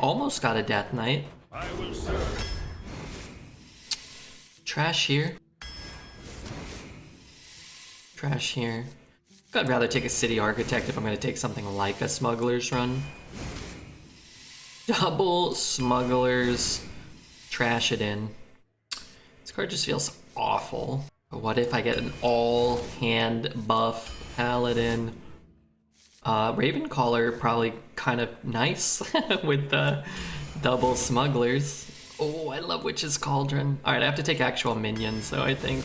almost got a Death Knight. I will serve. Trash here. Trash here. I'd rather take a City Architect if I'm going to take something like a Smuggler's Run. Double Smugglers. Trash it in. This card just feels awful. But what if I get an all-hand buff Paladin? Ravencaller probably kind of nice with the double Smugglers. Oh, I love Witch's Cauldron. Alright, I have to take actual minions though, I think.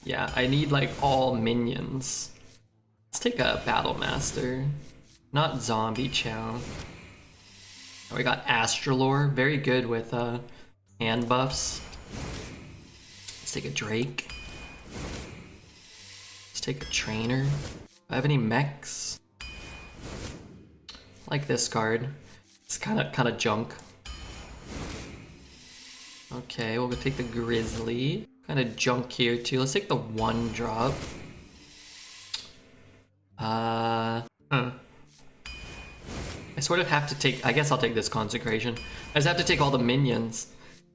Yeah, I need like all minions. Let's take a Battle Master. Not Zombie Chow. We got Astalor, very good with hand buffs. Let's take a Drake. Let's take a Trainer. Do I have any mechs? I like this card. It's kind of junk. Okay, we'll go take the Grizzly. Kind of junk here too. Let's take the 1-drop. I sort of have to take, I guess I'll take this Consecration. I just have to take all the minions.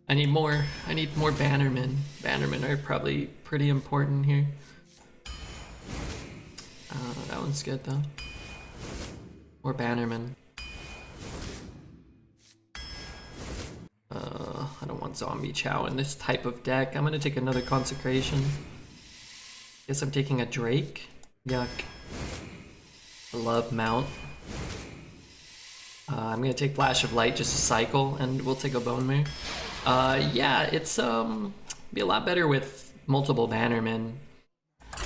I need more Bannermen. Bannermen are probably pretty important here. That one's good though. More Bannermen. I don't want Zombie Chow in this type of deck. I'm gonna take another Consecration. Guess I'm taking a Drake. Yuck. I love Mount. I'm gonna take Flash of Light just to cycle, and we'll take a Bone Mare. Yeah, it's be a lot better with multiple Bannermen,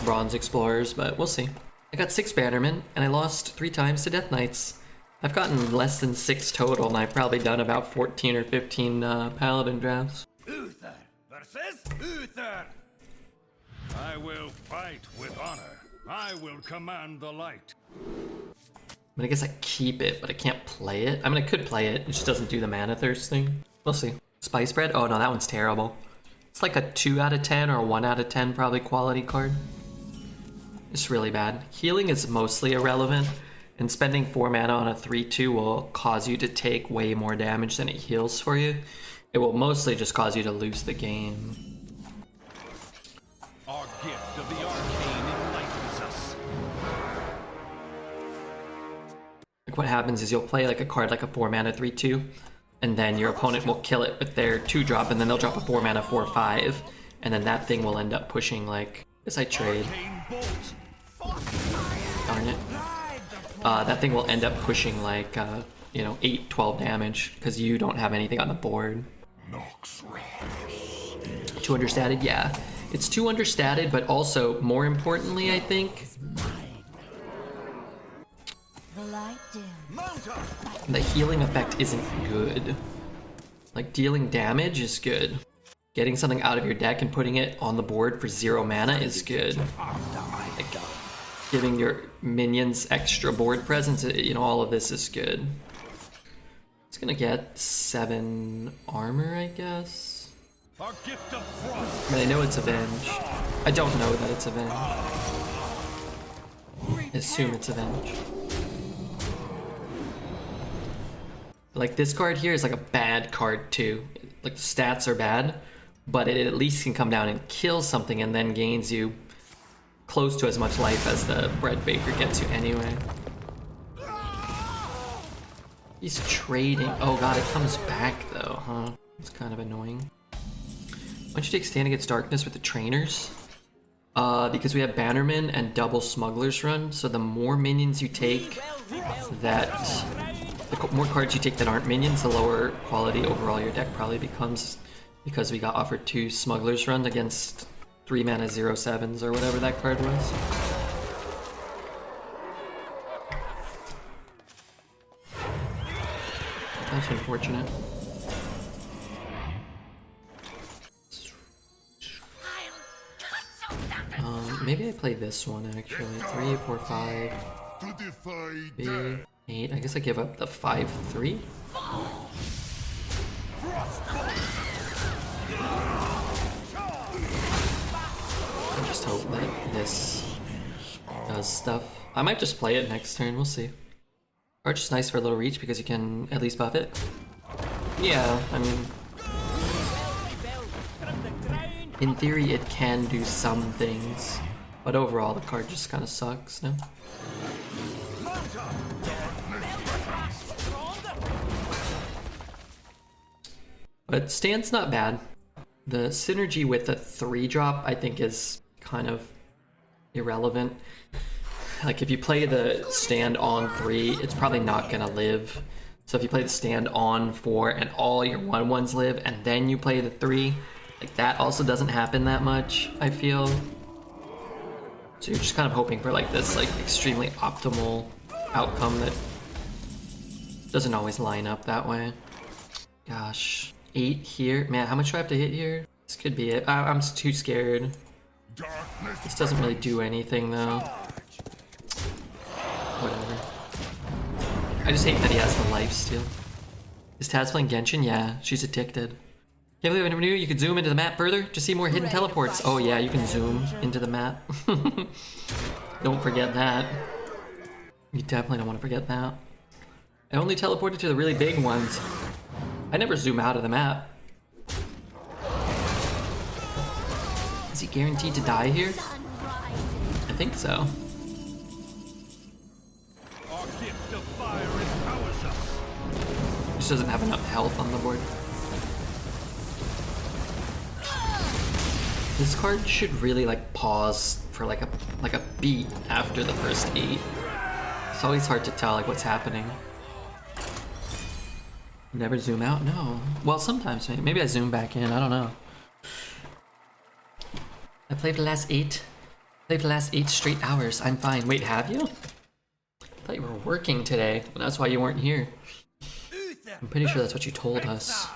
Bronze Explorers, but we'll see. I got 6 Bannermen, and I lost 3 times to Death Knights. I've gotten less than 6 total, and I've probably done about 14 or 15 Paladin drafts. Uther versus Uther. I will fight with honor. I will command the light. I mean, I guess I keep it, but I can't play it. I mean, I could play it. It just doesn't do the Mana Thirst thing. We'll see. Spice Bread? Oh no, that one's terrible. It's like a 2 out of 10 or a 1 out of 10 probably quality card. It's really bad. Healing is mostly irrelevant, and spending 4 mana on a 3/2 will cause you to take way more damage than it heals for you. It will mostly just cause you to lose the game. Our gift of the arcane enlightens us. Like what happens is you'll play like a card like a 4 mana 3/2, and then your opponent will kill it with their 2-drop, and then they'll drop a 4 mana 4/5, and then that thing will end up pushing like, I guess I trade. Darn it. That thing will end up pushing like, you know, 8-12 damage because you don't have anything on the board. Too understated? Yeah. It's too understated, but also, more importantly, I think, the healing effect isn't good. Like, dealing damage is good. Getting something out of your deck and putting it on the board for 0 mana is good. Like, giving your minions extra board presence, you know, all of this is good. It's gonna get 7 armor, I guess. Our gift of frost. I mean, I know it's Avenge. I don't know that it's Avenge. I assume it's Avenge. Like, this card here is like a bad card too. Like, the stats are bad, but it at least can come down and kill something and then gains you close to as much life as the Bread Baker gets you anyway. He's trading. Oh god, it comes back though, huh? It's kind of annoying. Why don't you take Stand Against Darkness with the Trainers? Because we have Bannerman and double Smuggler's Run, so the more minions you take the more cards you take that aren't minions, the lower quality overall your deck probably becomes, because we got offered 2 Smuggler's Run against 3 mana 0/7s or whatever that card was. That's unfortunate. Maybe I play this one actually. 3, 4, 5, B, 8. I guess I give up the 5/3. I just hope that this does stuff. I might just play it next turn. We'll see. Arch is nice for a little reach because you can at least buff it. Yeah, I mean, in theory it can do some things, but overall the card just kind of sucks, no? But stand's not bad. The synergy with a 3-drop I think is kind of irrelevant. Like if you play the stand on 3, it's probably not gonna live. So if you play the stand on 4 and all your 1/1s live and then you play the 3, like that also doesn't happen that much, I feel. So you're just kind of hoping for like this like extremely optimal outcome that doesn't always line up that way. Gosh, 8 here. Man, how much do I have to hit here? This could be it. I'm too scared. This doesn't really do anything though. Whatever. I just hate that he has the lifesteal. Is Taz playing Genshin? Yeah, she's addicted. Can't believe I never knew you could zoom into the map further to see more hidden teleports. Oh yeah, you can zoom into the map. Don't forget that. You definitely don't want to forget that. I only teleported to the really big ones. I never zoom out of the map. Is he guaranteed to die here? I think so. Just doesn't have enough health on the board. This card should really like pause for like a beat after the first 8. It's always hard to tell like what's happening. Never zoom out? No. Well, sometimes maybe I zoom back in. I don't know. I played the last 8. Played the last 8 straight hours. I'm fine. Wait, have you? I thought you were working today. Well, that's why you weren't here. I'm pretty sure that's what you told us.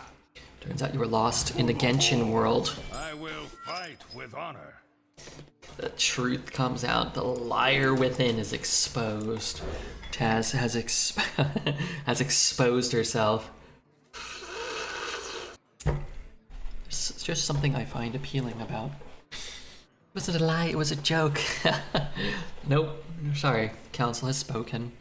Turns out you were lost in the Genshin world. I will fight with honor. The truth comes out. The liar within is exposed. Taz has has exposed herself. It's just something I find appealing about. It wasn't a lie, it was a joke. Nope. Sorry, council has spoken.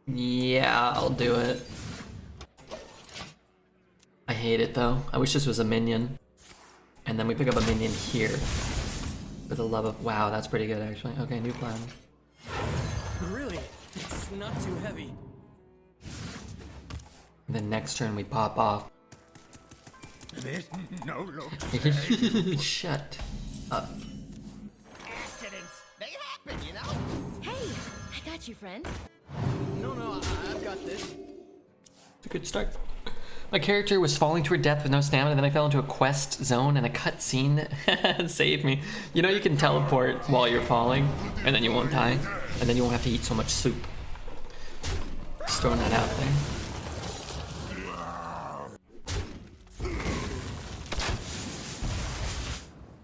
Yeah, I'll do it. I hate it though. I wish this was a minion. And then we pick up a minion here. For the love of... Wow, that's pretty good actually. Okay, new plan. Really? It's not too heavy. And then next turn we pop off. This no look. Shut up. Accidents, they happen, you know? Hey, I got you, friend. No, I've got this. It's a good start. My character was falling to her death with no stamina, and then I fell into a quest zone and a cutscene saved me. You know you can teleport while you're falling, and then you won't die, and then you won't have to eat so much soup. Just throwing that out there.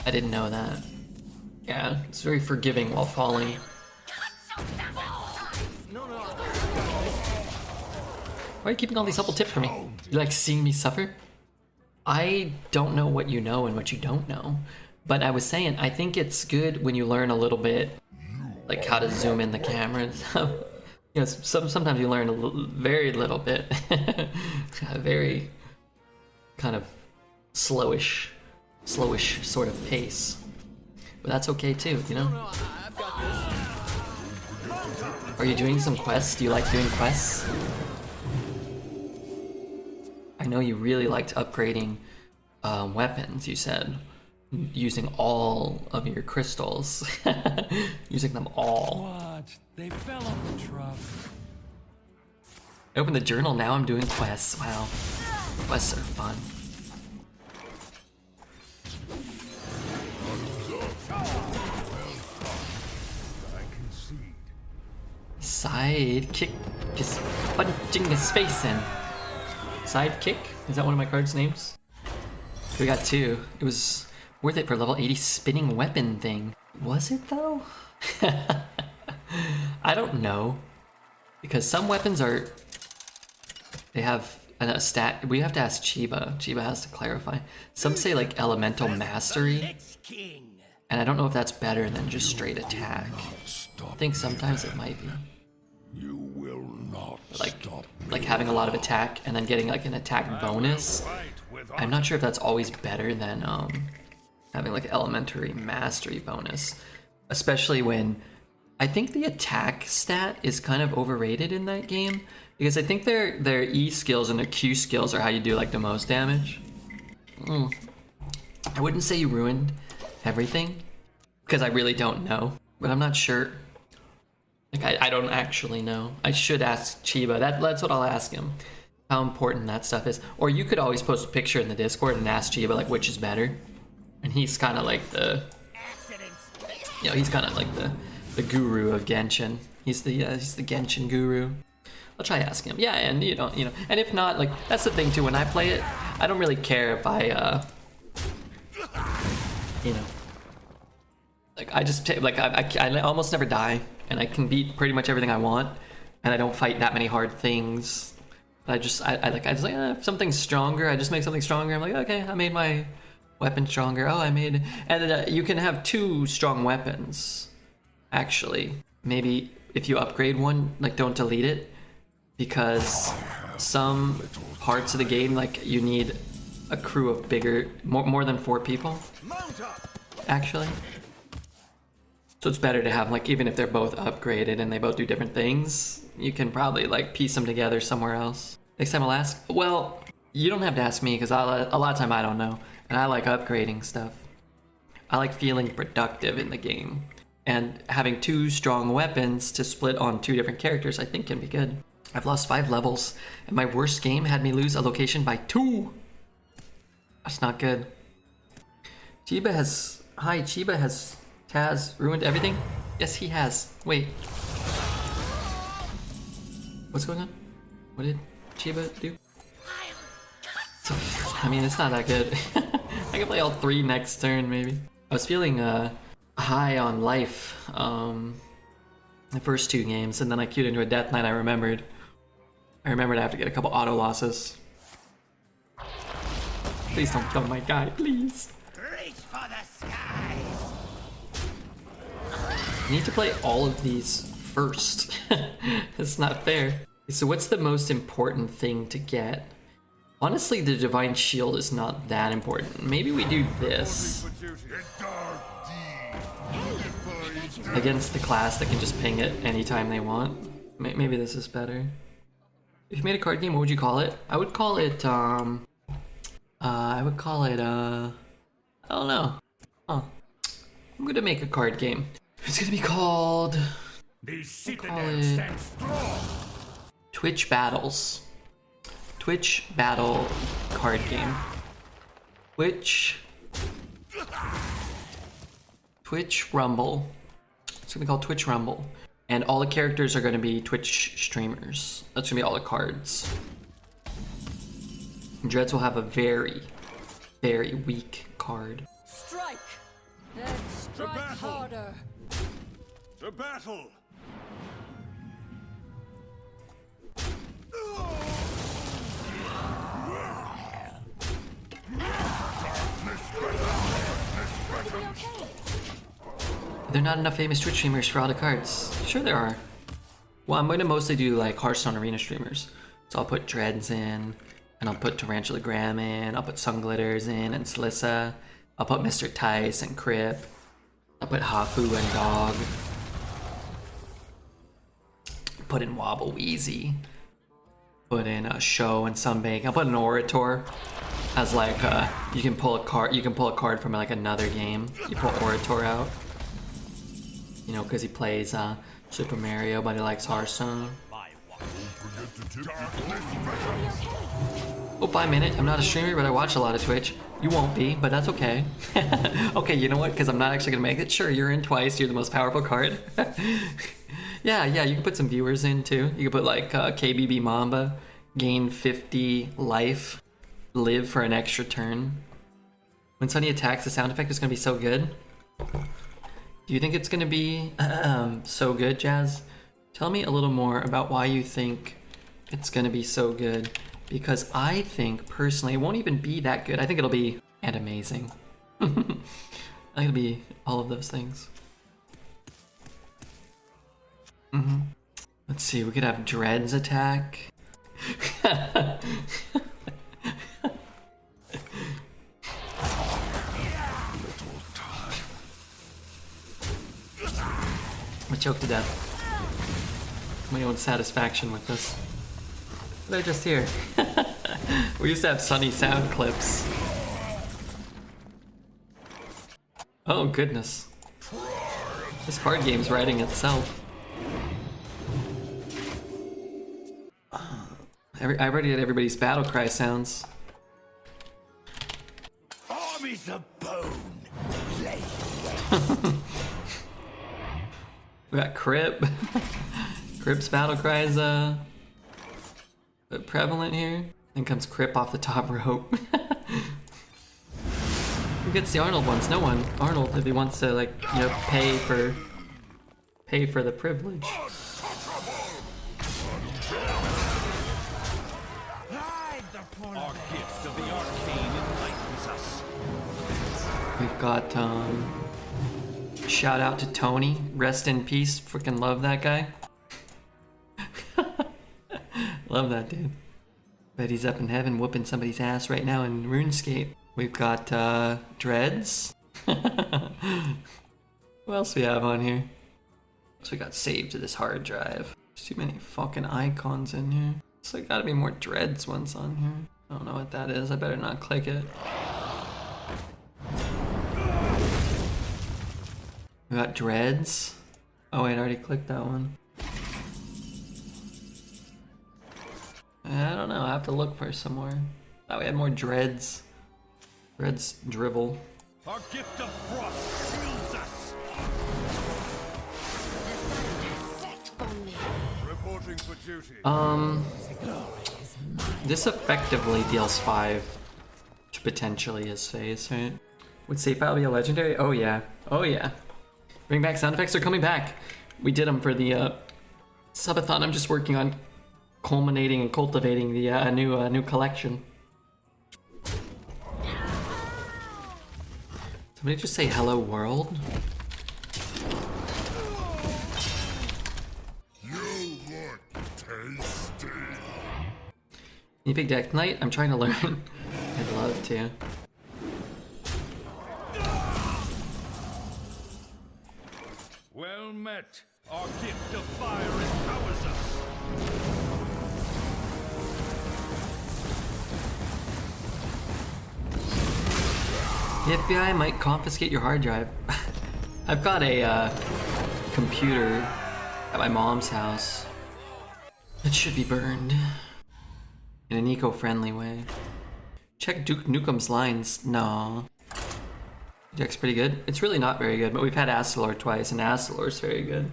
I didn't know that. Yeah, it's very forgiving while falling. Why are you keeping all these helpful tips for me? You like seeing me suffer? I don't know what you know and what you don't know. But I was saying, I think it's good when you learn a little bit, like how to zoom in the camera and stuff. You know, sometimes you learn a very little bit. A very kind of slowish sort of pace. But that's okay too, you know? No, I've got this. Are you doing some quests? Do you like doing quests? I know you really liked upgrading weapons, you said. Using all of your crystals. Using them all. What? They fell off the truck. I opened the journal, now I'm doing quests. Wow. Quests are fun. Sidekick just punching his face in. Sidekick? Is that one of my cards' names? We got 2. It was worth it for level 80 spinning weapon thing. Was it though? I don't know. Because some weapons are They have a stat. We have to ask Chiba. Chiba has to clarify. Some say like elemental mastery, and I don't know if that's better than just straight attack. I think sometimes it might be. You will not Like having a lot of attack and then getting like an attack bonus. I'm not sure if that's always better than having like elementary mastery bonus, especially when I think the attack stat is kind of overrated in that game because I think their E skills and their Q skills are how you do like the most damage. I wouldn't say you ruined everything because I really don't know, but I'm not sure. Like I don't actually know. I should ask Chiba. That's what I'll ask him. How important that stuff is. Or you could always post a picture in the Discord and ask Chiba like which is better. And he's kind of like the, you know, he's kind of like the guru of Genshin. He's the Genshin guru. I'll try ask him. Yeah, and you know, and if not, like that's the thing too. When I play it, I don't really care if I, you know, like I just like I almost never die. And I can beat pretty much everything I want, and I don't fight that many hard things. I just like if something's stronger, I just make something stronger. I'm like, okay, I made my weapon stronger. Oh, I made, and then you can have 2 strong weapons. Actually, maybe if you upgrade one, like don't delete it, because some parts of the game, like you need a crew of bigger, more than 4 people. Actually. So it's better to have, like, even if they're both upgraded and they both do different things, you can probably, like, piece them together somewhere else. Next time I'll ask, well, you don't have to ask me, because a lot of time I don't know. And I like upgrading stuff. I like feeling productive in the game. And having 2 strong weapons to split on 2 different characters, I think can be good. I've lost 5 levels, and my worst game had me lose a location by 2. That's not good. Chiba has Taz ruined everything? Yes, he has. Wait. What's going on? What did Chiba do? I mean, it's not that good. I can play all 3 next turn, maybe. I was feeling high on life the first 2 games, and then I queued into a Death Knight. I remembered I have to get a couple auto losses. Please don't kill my guy, please. Reach for the skies. I need to play all of these first. It's not fair. So what's the most important thing to get? Honestly, the Divine Shield is not that important. Maybe we do this against the class that can just ping it anytime they want. Maybe this is better. If you made a card game, what would you call it? I would call it, I don't know. Oh, I'm gonna make a card game. It's gonna be called, Twitch Battles. Twitch Battle card game. Twitch Rumble. It's gonna be called Twitch Rumble. And all the characters are gonna be Twitch streamers. That's gonna be all the cards. Dreads will have a very, very weak card. Strike! Then strike harder! To battle! Are there not enough famous Twitch streamers for all the cards? Sure there are. Well, I'm going to mostly do like Hearthstone Arena streamers. So I'll put Dreads in, and I'll put Tarantula Graham in, I'll put Sunglitters in, and Slissa. I'll put Mr. Tice and Crip. I'll put Hafu and Dog. Put in Wobble Wheezy. Put in Show and Sunbank. I'll put an Orator as like you can pull a card. You can pull a card from like another game. You pull Orator out. You know, because he plays Super Mario, but he likes Hearthstone. Oh, by a minute. I'm not a streamer, but I watch a lot of Twitch. You won't be, but that's okay. Okay, you know what? Because I'm not actually gonna make it. Sure, you're in twice. You're the most powerful card. Yeah, you can put some viewers in too. You can put like KBB Mamba, gain 50 life, live for an extra turn. When Sunny attacks, the sound effect is gonna be so good. Do you think it's gonna be so good, Jazz? Tell me a little more about why you think it's gonna be so good. Because I think, personally, it won't even be that good. I think it'll be and amazing. I think it'll be all of those things. Let's see, we could have Dread's attack. I choked to death. My own satisfaction with this. What did I just hear? We used to have sunny sound clips. Oh goodness. This card game's writing itself. I already had everybody's battle cry sounds. Armies of bone. Lay We got Crip. Crip's battle cry is prevalent here. Then comes Crip off the top rope. Who gets the Arnold ones? No one. Arnold, if he wants to, like, you know, pay for the privilege. Our gift of the arcane enlightens us. We've got shout out to Tony. Rest in peace. Freaking love that guy. Love that dude. Bet he's up in heaven whooping somebody's ass right now in RuneScape. We've got Dreads. What else we have on here? So we got saved to this hard drive. There's too many fucking icons in here. So there gotta be more Dreads ones on here. I don't know what that is. I better not click it. We got Dreads. Oh wait, I already clicked that one. I don't know, I have to look for some more. Thought we had more Dreads. Dreads drivel. Our gift of frost shields us. Reporting for duty. This effectively deals 5 to potentially his face, right? Would Safe File be a legendary? Oh yeah. Oh yeah. Bring back sound effects are coming back. We did them for the subathon. I'm just working on culminating and cultivating the new collection. Somebody just say hello world. You look tasty. Any big deck tonight? I'm trying to learn. I'd love to. Well met. Our gift of fire empowers us. The FBI might confiscate your hard drive. I've got a computer at my mom's house that should be burned in an eco-friendly way. Check Duke Nukem's lines. No. Deck's pretty good. It's really not very good, but we've had Astalor twice, and Astalor's very good.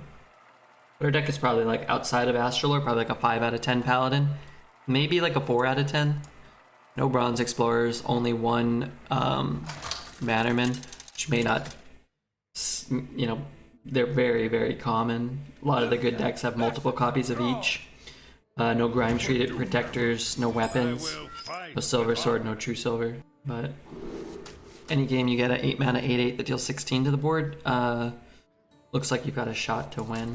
But our deck is probably like outside of Astalor, probably like a 5 out of 10 Paladin. Maybe like a 4 out of 10. No Bronze Explorers, only one Bannerman, which may not, you know, they're very, very common. A lot of the good decks have multiple copies of each. No Grime Treated Protectors, no weapons, no Silver Sword, no True Silver. But any game you get an 8 mana 8/8 that deals 16 to the board, looks like you've got a shot to win.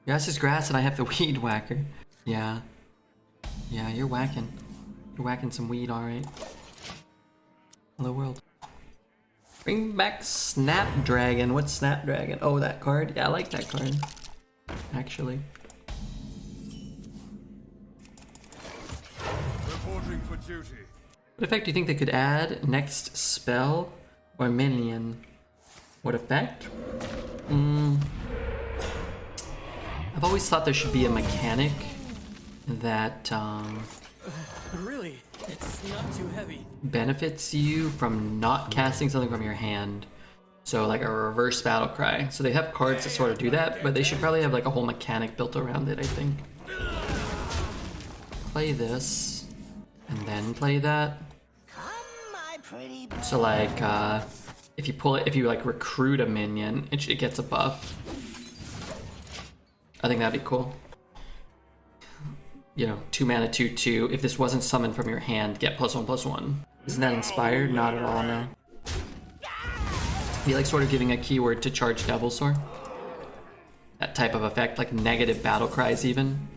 Grass is grass and I have the Weed Whacker. Yeah. Yeah, you're whacking. You're whacking some weed, alright. Hello world. Bring back Snapdragon. What's Snapdragon? Oh, that card? Yeah, I like that card. Actually. Reporting for duty. What effect do you think they could add? Next spell or minion? What effect? I've always thought there should be a mechanic that Really? It's not too heavy. benefits you from not casting something from your hand. So like a reverse battle cry. So they have cards that sort of do that, but they should probably have like a whole mechanic built around it, I think. Play this, and then play that. So like, if you pull it, if you like recruit a minion, it gets a buff. I think that'd be cool. you know, 2 mana 2/2. If this wasn't summoned from your hand, get +1/+1. Isn't that inspired? Not at all, no. Be like sort of giving a keyword to charge Devilsaur. That type of effect, like negative battle cries even.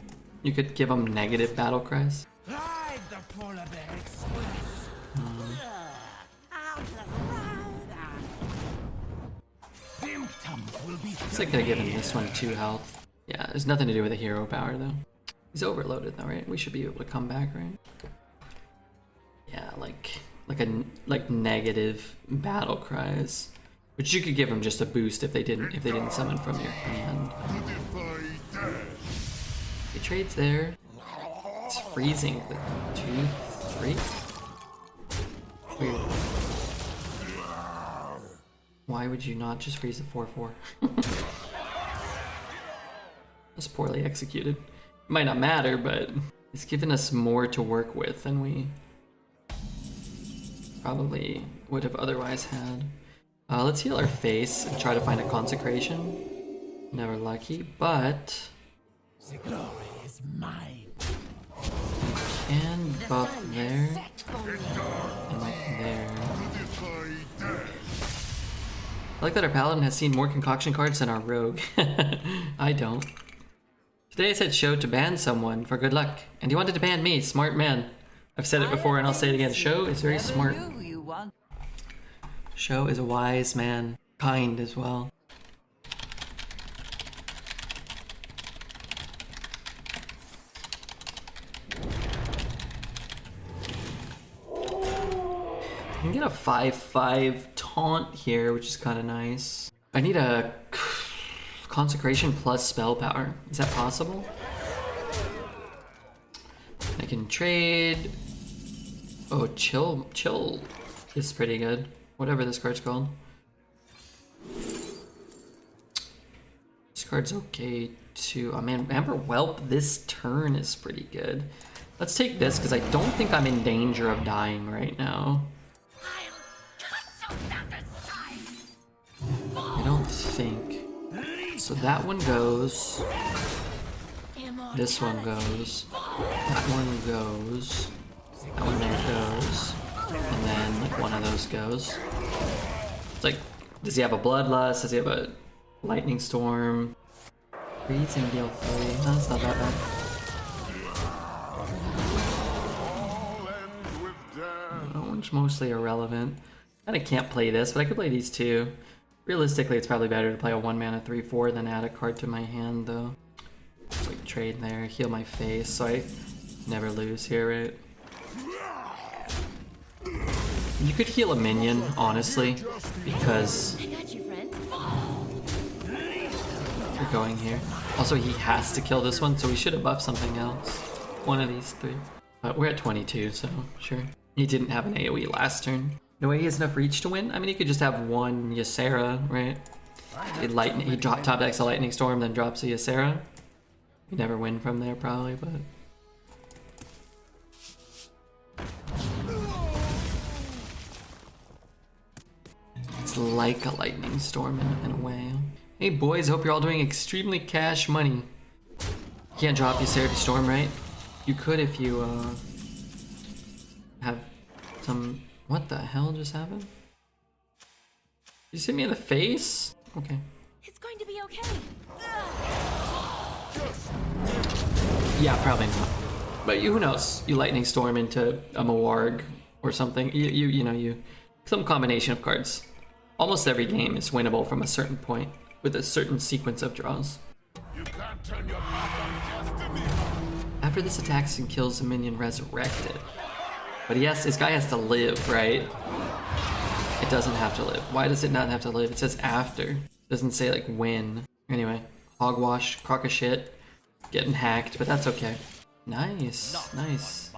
You could give them negative battle cries. Ride the polar bear express. Out of symptoms will be. It's like gonna give him this one 2 health. Yeah, there's nothing to do with the hero power though. He's overloaded though, right? We should be able to come back, right? Yeah, like negative battle cries. Which you could give them just a boost if they didn't summon from your hand. He trades there. It's freezing. 2, 3. Weird. Why would you not just freeze a 4/4? That's poorly executed. It might not matter, but it's given us more to work with than we probably would have otherwise had. Let's heal our face and try to find a consecration. Never lucky, but The glory is mine. we can buff there and like there. I like that our Paladin has seen more concoction cards than our Rogue. I don't. Today I said show to ban someone for good luck, and he wanted to ban me. Smart man. I've said it before and I'll say it again. Show is very smart. Show is a wise man. Kind as well. I can get a 5/5 taunt here, which is kind of nice. I need a consecration plus spell power. Is that possible? I can trade. Oh, chill is pretty good. Whatever this card's called. This card's okay too. Oh man, Amber Whelp this turn is pretty good. Let's take this because I don't think I'm in danger of dying right now. I don't think. So that one goes. This one goes. That one goes. That one there goes. And then like one of those goes. It's like, does he have a Bloodlust? Does he have a Lightning Storm? Freezing deal 3. No, that's not that bad. That one's mostly irrelevant. And I can't play this, but I could play these two. Realistically, it's probably better to play a 1 mana 3/4 than add a card to my hand, though. Just like trade there, heal my face, so I never lose here, right? You could heal a minion, honestly, because I got you, friend. you're going here. Also, he has to kill this one, so we should have buffed something else. One of these 3. But we're at 22, so sure. He didn't have an AoE last turn. No way he has enough reach to win? I mean, he could just have one Ysera, right? He top decks a Lightning Storm, then drops a Ysera. You never win from there, probably, but... It's like a Lightning Storm in a way. Hey boys, hope you're all doing extremely cash money. You can't drop Ysera to Storm, right? You could if you have some... What the hell just happened? You hit me in the face? Okay. It's going to be okay. Yeah, probably not. But who knows? You Lightning Storm into a Mawarg or something. You know, some combination of cards. Almost every game is winnable from a certain point with a certain sequence of draws. You can't turn your back on destiny. After this attacks and kills a minion, resurrect it. But yes, this guy has to live, right? It doesn't have to live. Why does it not have to live? It says after. It doesn't say like when. Anyway, hogwash, crock of shit, getting hacked, but that's okay. Nice, nice.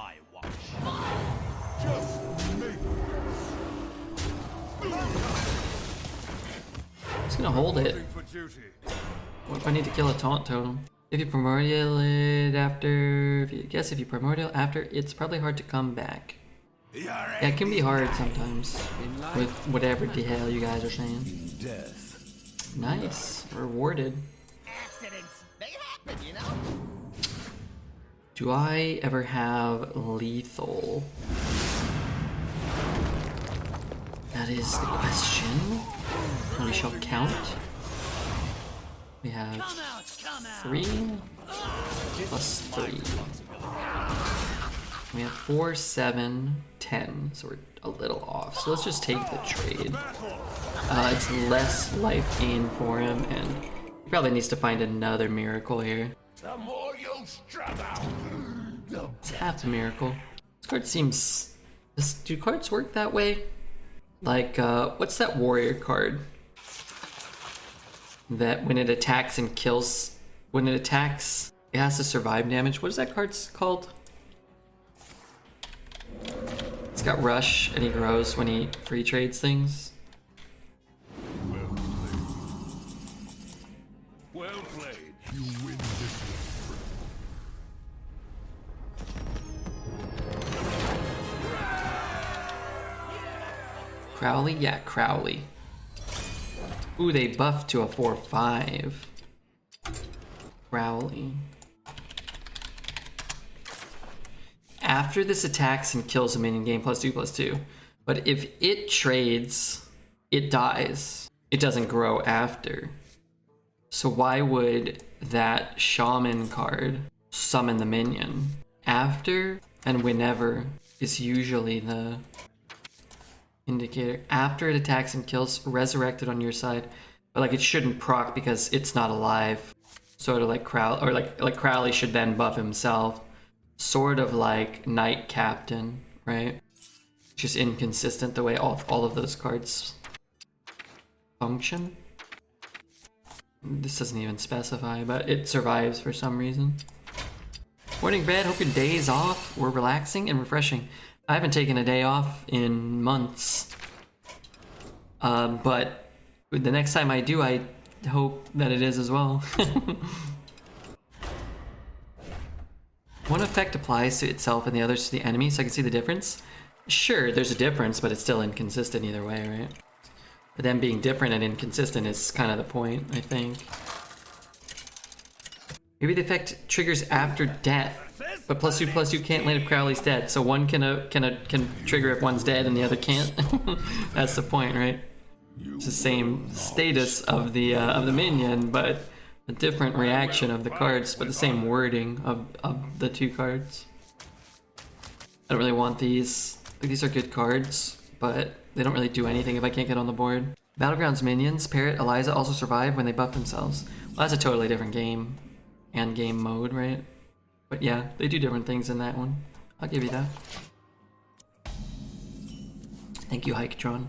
Just gonna hold it. What if I need to kill a taunt totem? If you primordial it after, if you primordial after, it's probably hard to come back. Yeah, it can be hard sometimes with whatever the hell you guys are saying. Nice, rewarded. Accidents, they happen, you know. Do I ever have lethal? That is the question. And we shall count. We have 3 plus 3. We have 4, 7, 10. So we're a little off. So let's just take the trade. It's less life gain for him, and he probably needs to find another miracle here. The more you struggle, It's half a miracle. This card seems... Do cards work that way? Like, what's that warrior card? That when it attacks and kills... When it attacks, it has to survive damage. What is that card called? It's got Rush, and he grows when he free trades things. Well played. you win this one. Crowley? Yeah, Crowley. Ooh, they buffed to a 4/5. Crowley. After this attacks and kills a minion, gain +2/+2. But if it trades, it dies. It doesn't grow after. So why would that shaman card summon the minion? After and whenever is usually the indicator. After it attacks and kills, resurrected on your side. But like it shouldn't proc because it's not alive. Sort of like Crowley, or like Crowley should then buff himself. Sort of like Knight Captain, right? Just inconsistent the way all of those cards function. This doesn't even specify, but it survives for some reason. Morning, Brad. Hope your day's off. We're relaxing and refreshing. I haven't taken a day off in months. But the next time I do, I hope that it is as well. One effect applies to itself and the others to the enemy, so I can see the difference. Sure, there's a difference, but it's still inconsistent either way, right? But them being different and inconsistent is kind of the point, I think. Maybe the effect triggers after death, but +2/+2 can't land if Crowley's dead. So one can trigger if one's dead and the other can't. That's the point, right? It's the same status of the minion, but a different reaction of the cards, but the same wording of the two cards. I don't really want these. Like, these are good cards, but they don't really do anything if I can't get on the board. Battlegrounds minions, Parrot, Eliza also survive when they buff themselves. Well, that's a totally different game and game mode, right? But yeah, they do different things in that one. I'll give you that. Thank you, Hiketron.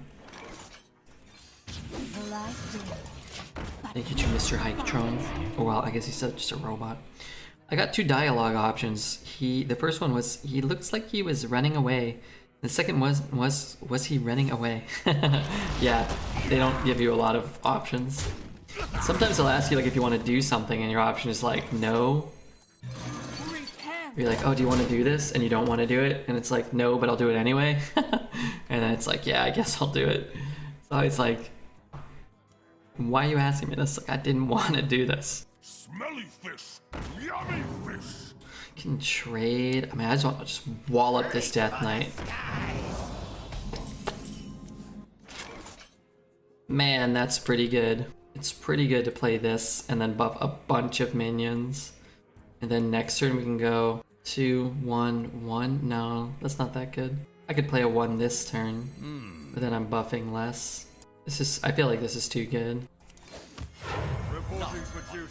Thank you to Mr. Hiketron. Oh well, I guess he's just a robot. I got 2 dialogue options. The first one was, he looks like he was running away. The second was he running away? Yeah, they don't give you a lot of options. Sometimes they'll ask you like if you want to do something and your option is like no. You're like, oh, do you want to do this? And you don't want to do it, and it's like, no, but I'll do it anyway. And then it's like, yeah, I guess I'll do it. So it's like, why are you asking me this? Like, I didn't want to do this. Smelly fish, yummy fish. Can trade. I mean, I just want to just wallop this Death Knight. Man, that's pretty good. It's pretty good to play this and then buff a bunch of minions. And then next turn we can go 2, 1, 1. No, that's not that good. I could play a 1 this turn, but then I'm buffing less. This is, I feel like this is too good. Reporting for duty.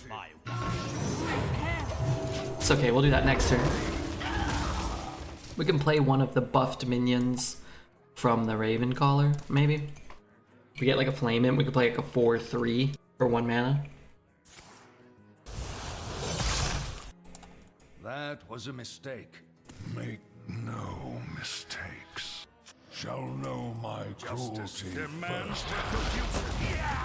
It's okay, we'll do that next turn. We can play one of the buffed minions from the Ravencaller, maybe. If we get like a Flame Imp, we could play like a 4/3 for 1 mana. That was a mistake. Make no mistakes. Shall know my Justice cruelty demands first. retribution.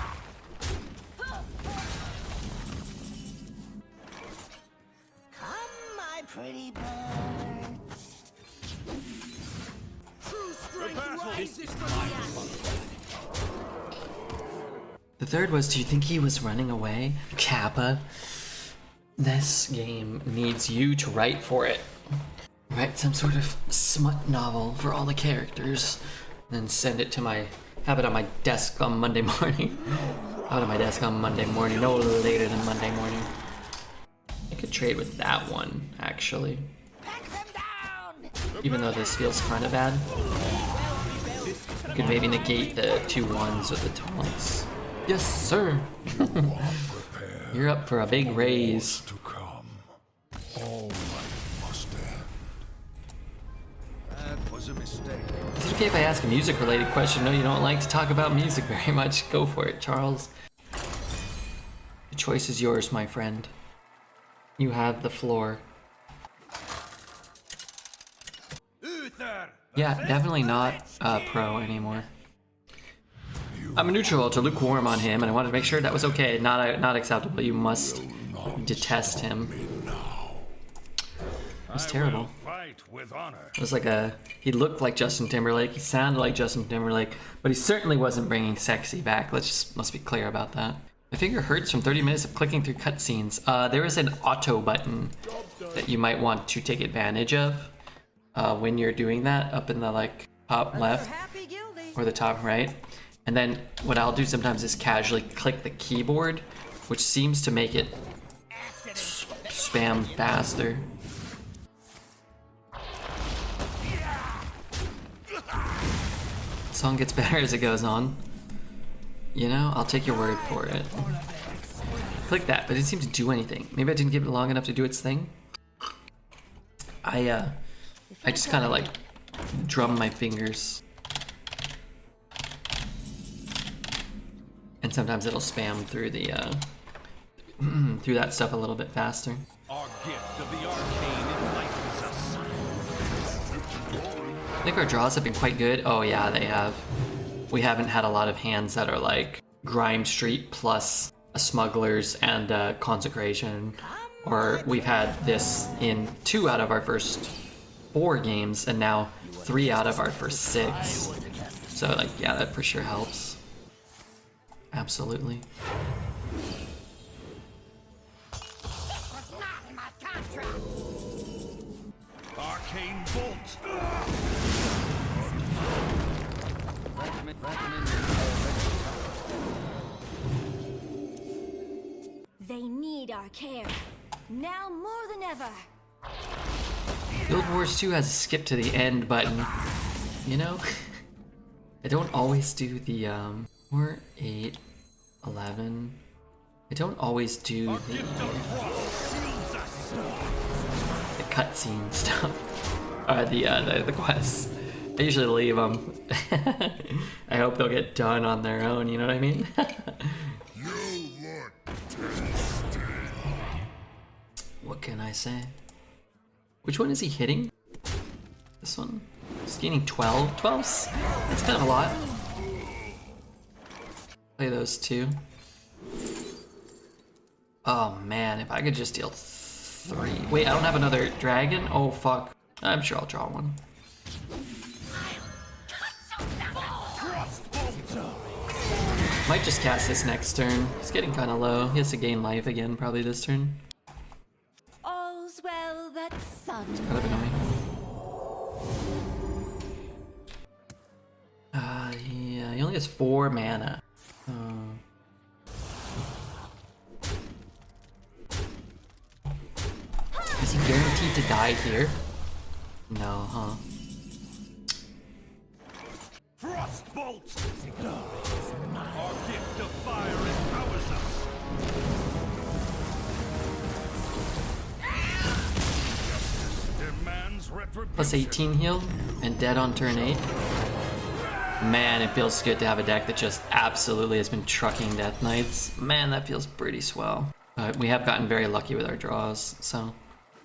Come, my pretty birds. True strength battle rises from the ashes. The third was, do you think he was running away? Kappa. This game needs you to write for it. Write some sort of smut novel for all the characters, then send it to have it on my desk on Monday morning. Have it on my desk on Monday morning, no later than Monday morning. I could trade with that one, actually. Even though this feels kind of bad. I could maybe negate the 2 1s with the taunts. Yes, sir! You're up for a big raise. To come. All life must end. That was a mistake. Is it okay if I ask a music-related question? No, you don't like to talk about music very much. Go for it, Charles. The choice is yours, my friend. You have the floor. Uther Yeah, definitely not pro anymore. I'm a neutral to lukewarm on him, and I wanted to make sure that was okay. Not acceptable. You must detest him. It was terrible. fight with honor. It was like he looked like Justin Timberlake, he sounded like Justin Timberlake, but he certainly wasn't bringing sexy back. Let's be clear about that. My finger hurts from 30 minutes of clicking through cutscenes. There is an auto button that you might want to take advantage of when you're doing that, up in the top left or the top right. And then what I'll do sometimes is casually click the keyboard, which seems to make it spam faster. Song gets better as it goes on. You know, I'll take your word for it. Click that, but it didn't seem to do anything. Maybe I didn't give it long enough to do its thing. I just kind of drum my fingers. And sometimes it'll spam through the through that stuff a little bit faster. Our gift of the arcane enlightens us. I think our draws have been quite good. Oh yeah, they have. We haven't had a lot of hands that are like Grime Street plus a Smugglers and a Consecration. Or we've had this in 2 out of our first 4 games, and now 3 out of our first 6. So yeah, that for sure helps. Absolutely. Arcane bolt. They need our care. Now more than ever. Guild Wars 2 has a skip to the end button. You know? I don't always do the 4, 8, 11. I don't always do the cutscene stuff. Or the quests. I usually leave them. I hope they'll get done on their own, you know what I mean? You look tasty. What can I say? Which one is he hitting? This one? He's gaining 12? 12's, that's kind of a lot. Play those 2. Oh man, if I could just deal 3. Wait, I don't have another dragon? Oh fuck. I'm sure I'll draw one. Might just cast this next turn. He's getting kind of low. He has to gain life again probably this turn. All's well that sun. Kind of annoying. Yeah, he only has 4 mana. Is he guaranteed to die here? No, huh? Frost bolt. Our gift of fire empowers us. Justice demands retribution. Plus 18 heal and dead on turn 8. Man, it feels good to have a deck that just absolutely has been trucking Death Knights. Man, that feels pretty swell. But we have gotten very lucky with our draws, so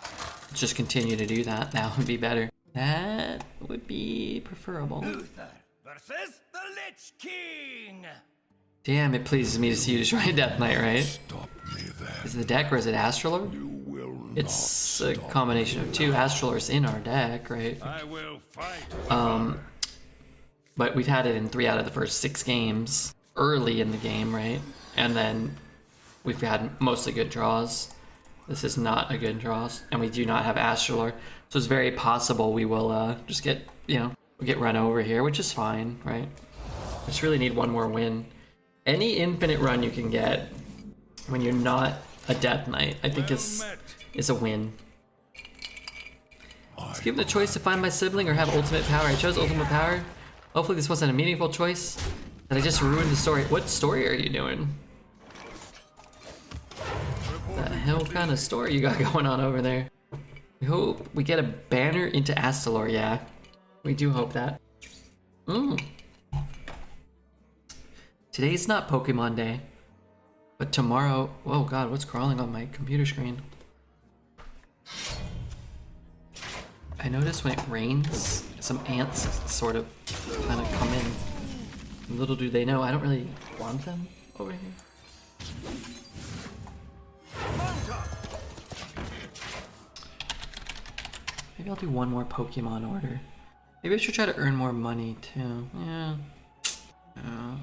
let's just continue to do that. That would be better. That would be preferable. Uther versus the Lich King. Damn, it pleases me to see you destroy Death Knight, right? Stop me then. Is it the deck or is it Astalor? You will It's not a stop combination of 2. Astalor's in our deck, right? I will fight. But we've had it in 3 out of the first 6 games early in the game, right? And then we've had mostly good draws. This is not a good draw, and we do not have Astalor, so it's very possible we will just get, you know, we'll get run over here, which is fine, right? Just really need one more win. Any infinite run you can get when you're not a Death Knight, I think is a win. Let's give it a choice to find my sibling or have ultimate power. I chose ultimate power. Hopefully this wasn't a meaningful choice. That I just ruined the story. What story are you doing? The hell kind of story you got going on over there? We hope we get a banner into Astalor, yeah. We do hope that. Today's not Pokemon Day. But tomorrow... Oh god, what's crawling on my computer screen? I notice when it rains, some ants sort of kind of come in. Little do they know, I don't really want them over here. Maybe I'll do one more Pokemon order. Maybe I should try to earn more money too. Yeah. Oh,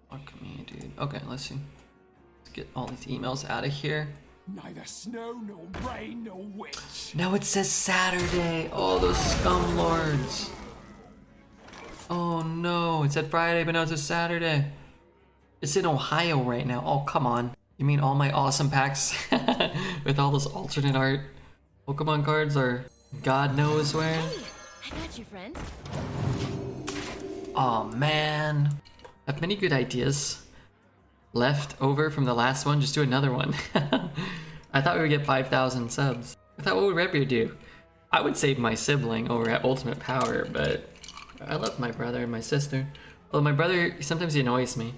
fuck me, dude. Okay, let's see. Let's get all these emails out of here. Neither snow nor rain nor witch. Now it says Saturday. Oh, those scum lords. Oh no, it said Friday, but now it says Saturday. It's in Ohio right now. Oh, come on. You mean all my awesome packs with all those alternate art Pokemon cards are God knows where? Hey, I got you, friend. Oh man. I have many good ideas left over from the last one. Just do another one. I thought we would get 5,000 subs. I thought, what would Redbeard do? I would save my sibling over at Ultimate Power, but I love my brother and my sister. Although my brother, sometimes he annoys me.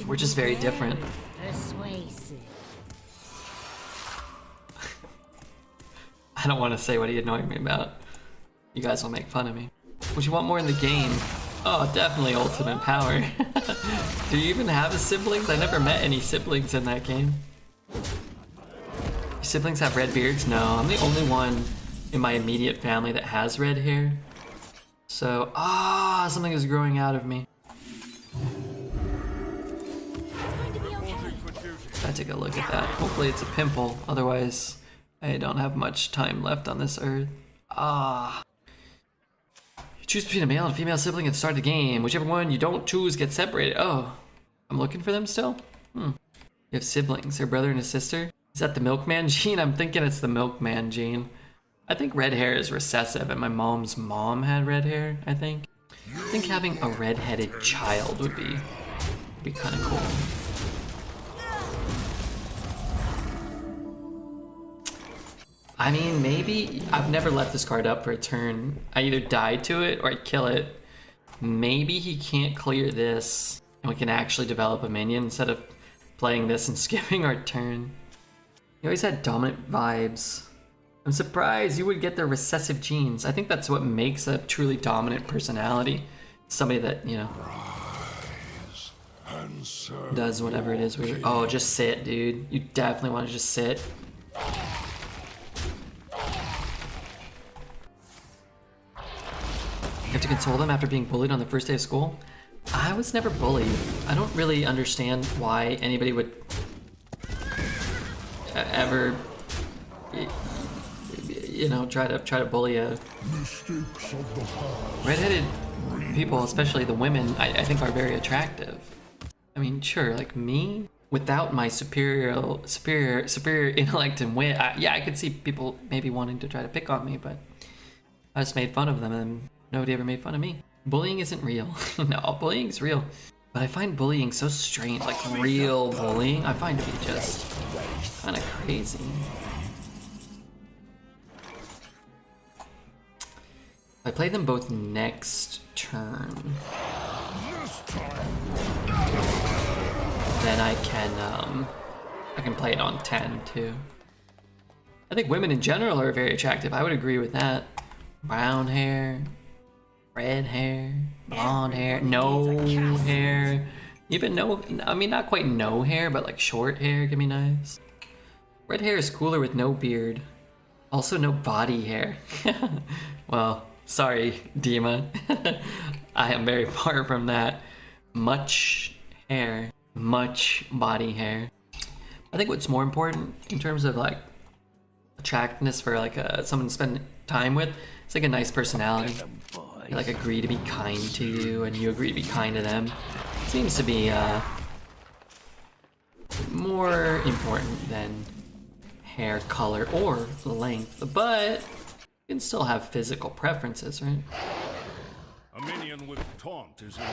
We're just very different. Persuasive. I don't want to say what he annoyed me about. You guys will make fun of me. Would you want more in the game? Oh, definitely Ultimate Power. Do you even have siblings? I never met any siblings in that game. Your siblings have red beards? No, I'm the only one in my immediate family that has red hair. So, something is growing out of me. I take a look at that. Hopefully it's a pimple, otherwise I don't have much time left on this earth. You choose between a male and female sibling at the start of the game. Whichever one you don't choose gets separated. Oh, I'm looking for them still? You have siblings, your brother and a sister? Is that the milkman gene? I'm thinking it's the milkman gene. I think red hair is recessive, and my mom's mom had red hair, I think. I think having a red-headed child would be kind of cool. I mean, maybe I've never left this card up for a turn. I either die to it or I kill it. Maybe he can't clear this and we can actually develop a minion instead of playing this and skipping our turn. He always had dominant vibes. I'm surprised you would get the recessive genes. I think that's what makes a truly dominant personality. Somebody that, you know, does whatever it is. Oh, just sit, dude. You definitely want to just sit. You have to console them after being bullied on the first day of school? I was never bullied. I don't really understand why anybody would ever, you know, try to bully a redheaded people, especially the women. I think are very attractive. I mean, sure, like me, without my superior intellect and wit, yeah, I could see people maybe wanting to try to pick on me, but I just made fun of them and nobody ever made fun of me. Bullying isn't real. No, bullying's real. But I find bullying so strange, like real bullying, I find to be just kind of crazy. I play them both next turn. Then I can play it on 10 too. I think women in general are very attractive. I would agree with that. Brown hair, red hair, blonde hair, no hair. Even no, I mean not quite no hair, but like short hair can be nice. Red hair is cooler with no beard. Also no body hair. Well, sorry, Dima. I am very far from that. Much hair, much body hair. I think what's more important in terms of like attractiveness for like someone to spend time with, it's like a nice personality. They like agree to be kind to you, and you agree to be kind to them. Seems to be more important than hair color or length, but you can still have physical preferences, right? A minion with taunt is in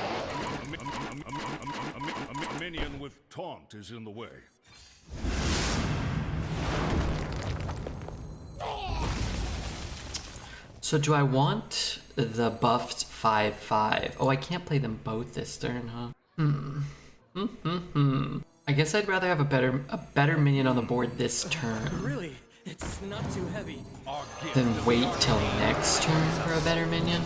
a minion with taunt is in the way. So do I want the buffed 5/5? Oh, I can't play them both this turn, huh? I guess I'd rather have a better minion on the board this turn Really, it's not too heavy. than wait till next turn for a better minion.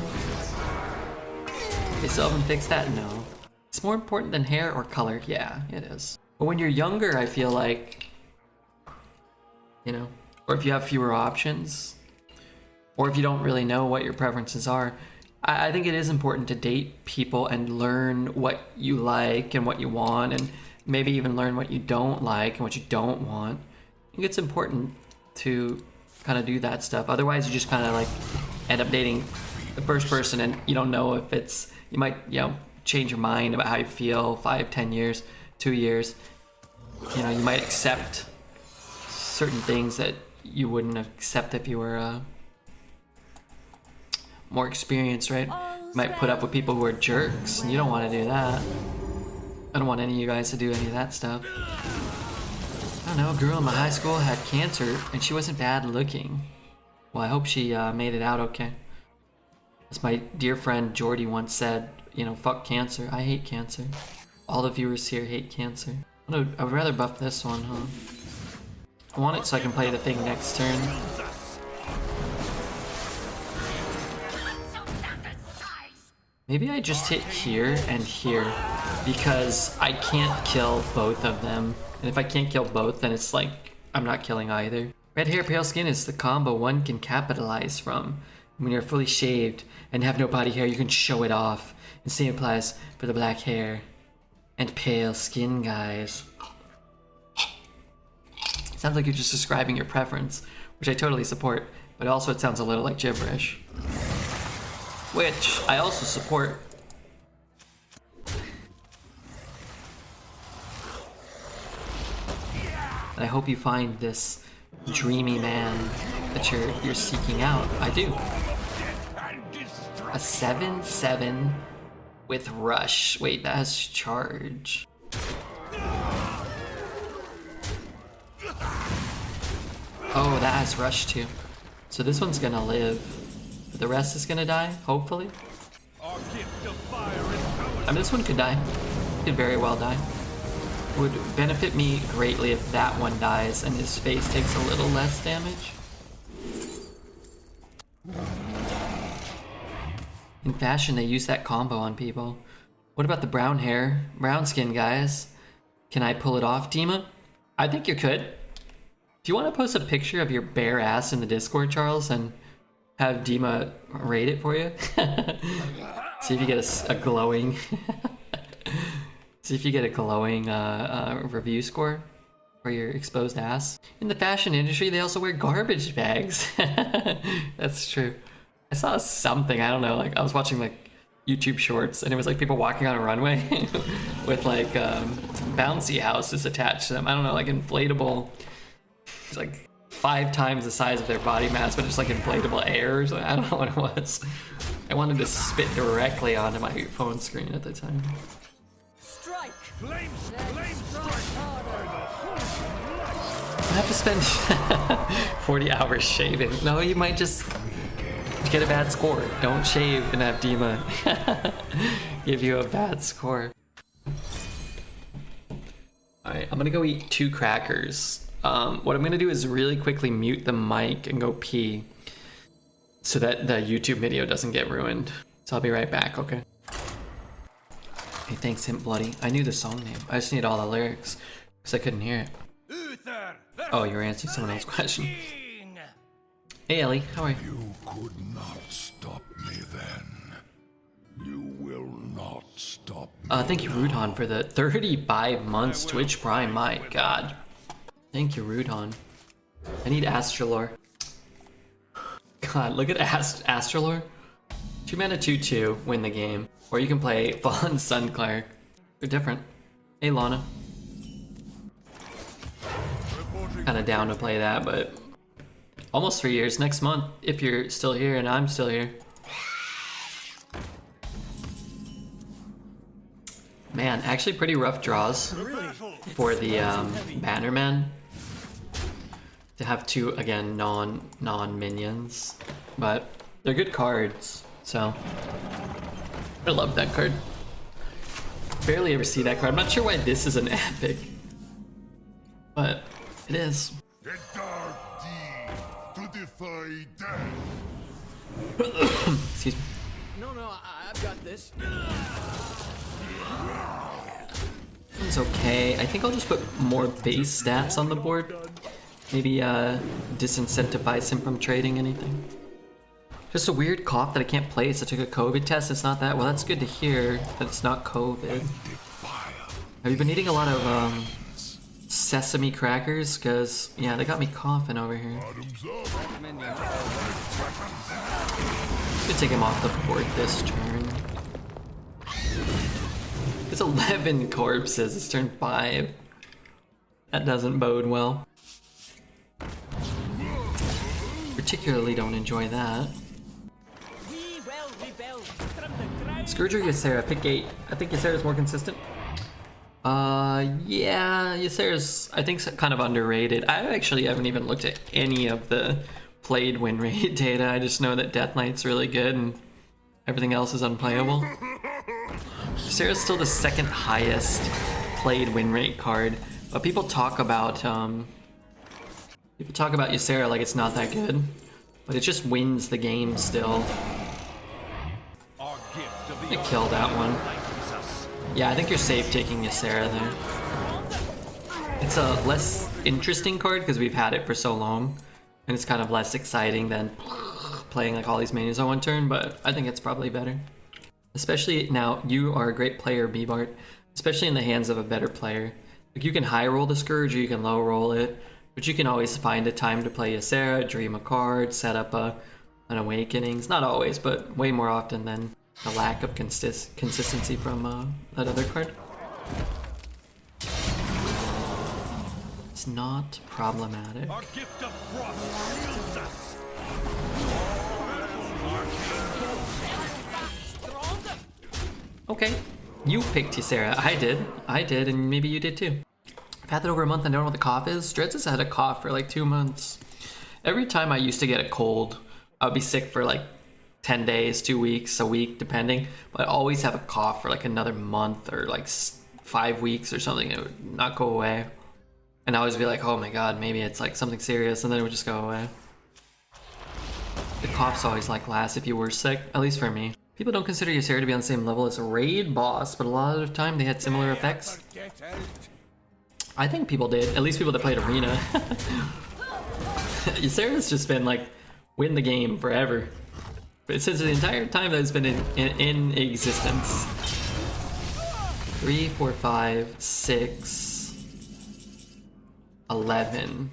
They still haven't fixed that? No. It's more important than hair or color. Yeah, it is. But when you're younger, I feel like, you know, or if you have fewer options, or if you don't really know what your preferences are, I think it is important to date people and learn what you like and what you want, and maybe even learn what you don't like and what you don't want. I think it's important to kind of do that stuff. Otherwise, you just kind of like end up dating the first person, and you don't know if it's, you might, you know, change your mind about how you feel 5, 10 years, 2 years. You know, you might accept certain things that you wouldn't accept if you were more experienced, right? You might put up with people who are jerks, and you don't want to do that. I don't want any of you guys to do any of that stuff. I don't know, a girl in my high school had cancer, and she wasn't bad looking. Well, I hope she made it out okay. As my dear friend Jordy once said, you know, fuck cancer. I hate cancer. All the viewers here hate cancer. I would rather buff this one, huh? I want it so I can play the thing next turn. Maybe I just hit here and here, because I can't kill both of them. And if I can't kill both, then it's like I'm not killing either. Red hair, pale skin is the combo one can capitalize from. When you're fully shaved and have no body hair, you can show it off. And same applies for the black hair and pale skin guys. Sounds like you're just describing your preference, which I totally support, but also it sounds a little like gibberish. Which I also support. And I hope you find this dreamy man that you're seeking out. I do. A 7/7 with rush. Wait, that has charge. Oh, that has rush too. So this one's gonna live. But the rest is gonna die, hopefully. I mean, this one could die. Could very well die. Would benefit me greatly if that one dies and his face takes a little less damage. In fashion, they use that combo on people. What about the brown hair, brown skin guys? Can I pull it off, Dima? I think you could. Do you want to post a picture of your bare ass in the Discord, Charles, and have Dima rate it for you? See if you get a glowing... See if you get a glowing review score for your exposed ass. In the fashion industry, they also wear garbage bags. That's true. I saw something, I don't know, like I was watching like YouTube shorts, and it was like people walking on a runway with like bouncy houses attached to them. I don't know, like inflatable, it's like 5 times the size of their body mass, but it's like inflatable air or something. I don't know what it was. I wanted to spit directly onto my phone screen at the time. I have to spend 40 hours shaving. No, you might just get a bad score. Don't shave and have Dima give you a bad score. Alright, I'm gonna go eat 2 crackers. What I'm gonna do is really quickly mute the mic and go pee so that the YouTube video doesn't get ruined. So I'll be right back, okay? Hey, thanks, Himp Bloody. I knew the song name. I just need all the lyrics because I couldn't hear it. Oh, you're answering someone else's question. Hey, Ellie, how are you? You could not stop me then. You will not stop me. Thank you, Rudhan, for the 35 months Twitch Prime. My God. Thank you, Rudon. I need Astalor. God, look at Astalor. 2 mana 2/2, win the game. Or you can play Fallen Sun Cleric. They're different. Hey Lana. Kinda down to play that, but almost 3 years next month if you're still here and I'm still here. Man, actually pretty rough draws for the Bannerman. To have 2 again non-minions. But they're good cards, so I love that card. Barely ever see that card. I'm not sure why this is an epic, but it is. The dark deed to defy death. Excuse me. No, I've got this. It's okay. I think I'll just put more base stats on the board. Maybe disincentivize him from trading anything. Just a weird cough that I can't place. I took a COVID test. It's not that. Well, that's good to hear that it's not COVID. Have you been eating a lot of sesame crackers? Because, yeah, they got me coughing over here. Gonna take him off the board this turn. It's 11 corpses. It's turn 5. That doesn't bode well. Particularly don't enjoy that. Scourge or Ysera? Pick 8. I think Ysera's more consistent. Yeah, Ysera's, I think, kind of underrated. I actually haven't even looked at any of the played win rate data. I just know that Death Knight's really good and everything else is unplayable. Ysera's still the 2nd highest played win rate card, but people talk about Ysera like it's not that good, but it just wins the game still. I killed that one. Yeah, I think you're safe taking Ysera there. It's a less interesting card because we've had it for so long, and it's kind of less exciting than playing like all these minions on one turn, but I think it's probably better. Especially now, you are a great player, B-Bart, especially in the hands of a better player. Like you can high roll the Scourge or you can low roll it, but you can always find a time to play Ysera, dream a card, set up an Awakenings. Not always, but way more often than the lack of consistency from that other card. It's not problematic. Our gift of frost shields us. Okay, you picked Ysera. I did, and maybe you did too. I've had that over a month and I don't know what the cough is. Dreads has had a cough for like 2 months. Every time I used to get a cold, I would be sick for like 10 days, 2 weeks, a week, depending. But I always have a cough for like another month or like 5 weeks or something. It would not go away. And I always be like, oh my god, maybe it's like something serious, and then it would just go away. The coughs always like last if you were sick, at least for me. People don't consider Ysera to be on the same level as a raid boss, but a lot of the time they had similar effects. I think people did, at least people that played Arena. Ysera's just been like, win the game forever. But since the entire time that it's been in existence. 3, 4, 5, 6, 11.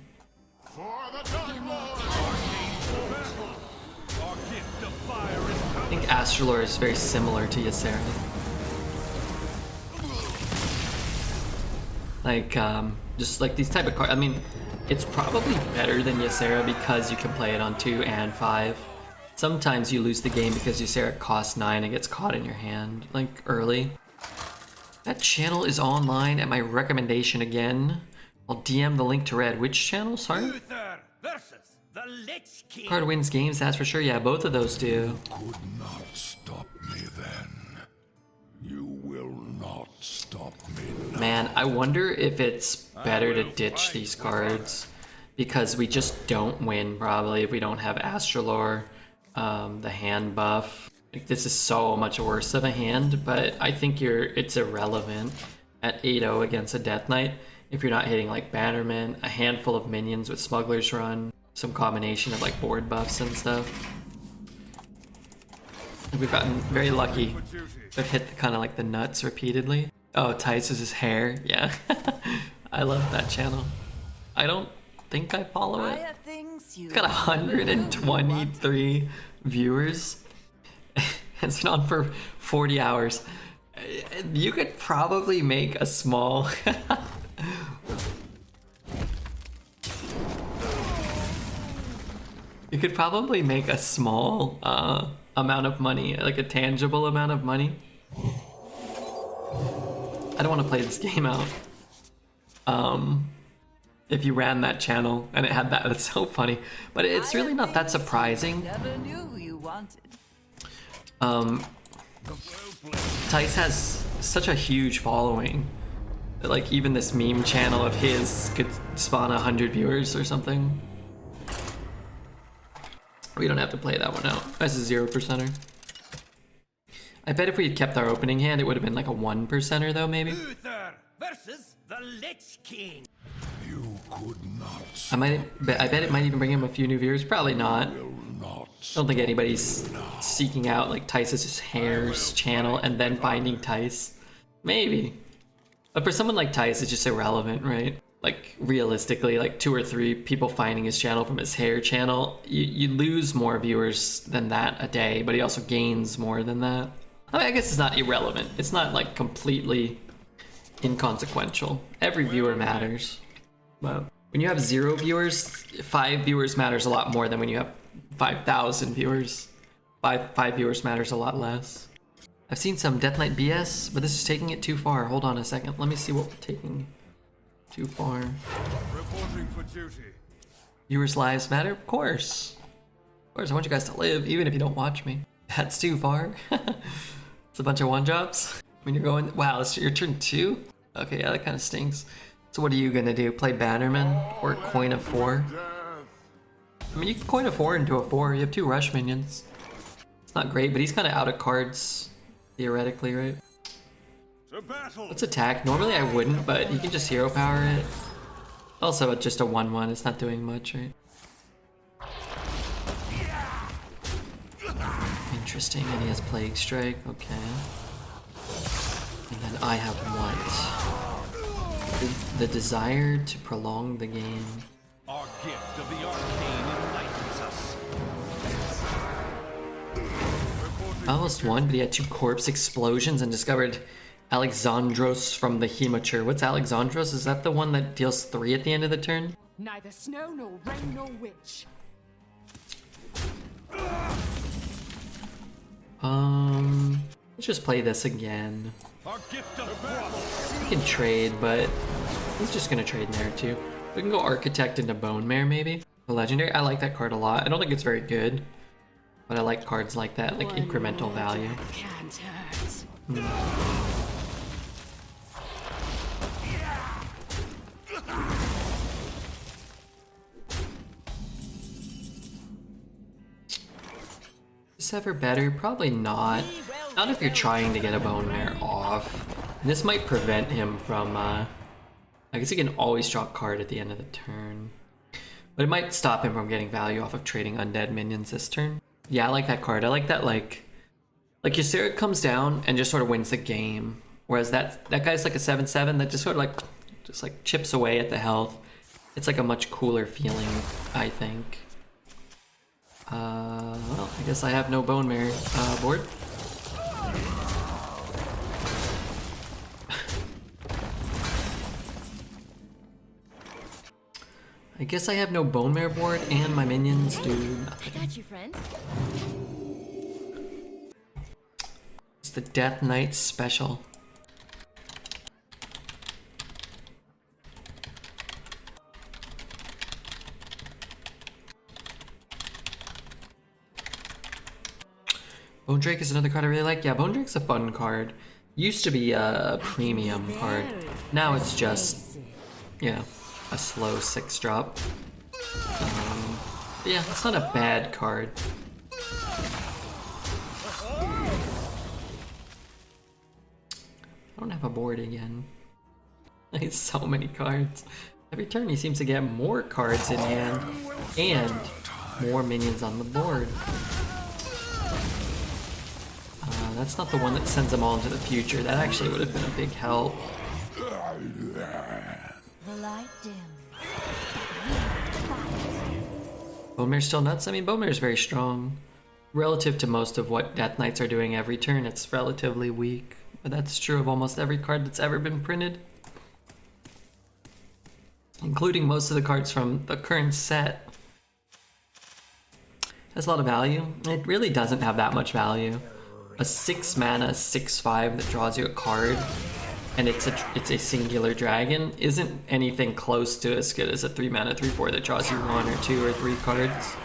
I think Astalor is very similar to Ysera. Like, just like these type of cards. I mean, it's probably better than Ysera because you can play it on 2 and 5. Sometimes you lose the game because Ysera costs 9 and gets caught in your hand, like, early. That channel is online at my recommendation again. I'll DM the link to Red. Which channel, sorry? Uther versus the Lich King. Card wins games, that's for sure. Yeah, both of those do. Could not stop me then. You will not stop me now. Man, I wonder if it's better to ditch these cards because we just don't win probably if we don't have Astalor, the hand buff. Like, this is so much worse of a hand, but I think it's irrelevant at 8-0 against a Death Knight if you're not hitting like Bannerman, a handful of minions with Smuggler's Run, some combination of like board buffs and stuff. And we've gotten very lucky. I've hit kind of like the nuts repeatedly. Oh, Tice is his hair. Yeah. I love that channel. I don't think I follow I it. have things you It's got 123 viewers. It's been on for 40 hours. You could probably make a small... You could probably make a small amount of money, like a tangible amount of money. I don't want to play this game out. If you ran that channel and it had that, that's so funny. But it's really not that surprising. never knew you wanted. Tice has such a huge following that like even this meme channel of his could spawn 100 viewers or something. We don't have to play that one out. That's a 0%er. I bet if we had kept our opening hand, it would have been like a 1%er though, maybe. Uther versus the Lich King. You could not I bet it might even bring him a few new viewers. Probably not. will not I don't think anybody's seeking out like Tice's Hair's channel and then finding Tice. Maybe. But for someone like Tice, it's just irrelevant, right? Like realistically, like 2 or 3 people finding his channel from his hair channel, you lose more viewers than that a day, but he also gains more than that. I mean, I guess it's not irrelevant. It's not like completely inconsequential. Every viewer matters. But when you have 0 viewers, 5 viewers matters a lot more than when you have 5,000 viewers. 5 viewers matters a lot less. I've seen some Death Knight BS, but this is taking it too far. Hold on a second. Let me see what we're taking too far. Reporting for duty. Viewers' lives matter? Of course. Of course, I want you guys to live, even if you don't watch me. That's too far. It's a bunch of one-drops. When you're going, wow, it's your turn 2? Okay, yeah, that kind of stinks. So what are you gonna do? Play Bannerman or Coin of 4? I mean, you can Coin a 4 into a 4. You have 2 rush minions. It's not great, but he's kind of out of cards, theoretically, right? To battle. Let's attack. Normally I wouldn't, but you can just hero power it. Also, it's just a 1/1. It's not doing much, right? Interesting. And he has Plague Strike. Okay. And then I have what? The desire to prolong the game. Our gift of the arcane enlightens us. I almost won, but he had 2 corpse explosions and discovered Alexandros from the Hemature. What's Alexandros? Is that the one that deals 3 at the end of the turn? Neither snow nor rain nor witch. Let's just play this again. Our gift of frost. We can trade, but he's just gonna trade there too. We can go Architect into Bone Mare maybe. The Legendary, I like that card a lot. I don't think it's very good, but I like cards like that, like incremental value. Can't hurt. Is this ever better? Probably not. Not if you're trying to get a Bone Mare off. And this might prevent him from, I guess he can always draw a card at the end of the turn. But it might stop him from getting value off of trading undead minions this turn. Yeah, I like that card. I like that, like Yseric comes down and just sort of wins the game. Whereas that guy's like a 7/7 that just sort of like chips away at the health. It's like a much cooler feeling, I think. Well, I guess I have no Bone Mare board. I guess I have no Bone Mare board and my minions do nothing. I got you, friend. It's the Death Knight special. Bone Drake is another card I really like. Yeah, Bone Drake's a fun card. Used to be a premium card. Now it's just, you know, a slow 6-drop. Yeah, it's not a bad card. I don't have a board again. I have so many cards. Every turn he seems to get more cards in hand and more minions on the board. That's not the one that sends them all into the future. That actually would have been a big help. The light dims. Bone Mare's still nuts? I mean, Bone Mare's very strong. Relative to most of what Death Knights are doing every turn, it's relatively weak. But that's true of almost every card that's ever been printed. Including most of the cards from the current set. Has a lot of value. It really doesn't have that much value. A 6 mana 6/5 that draws you a card, and it's a singular dragon, isn't anything close to as good as a 3 mana 3/4 that draws you 1 or 2 or 3 cards.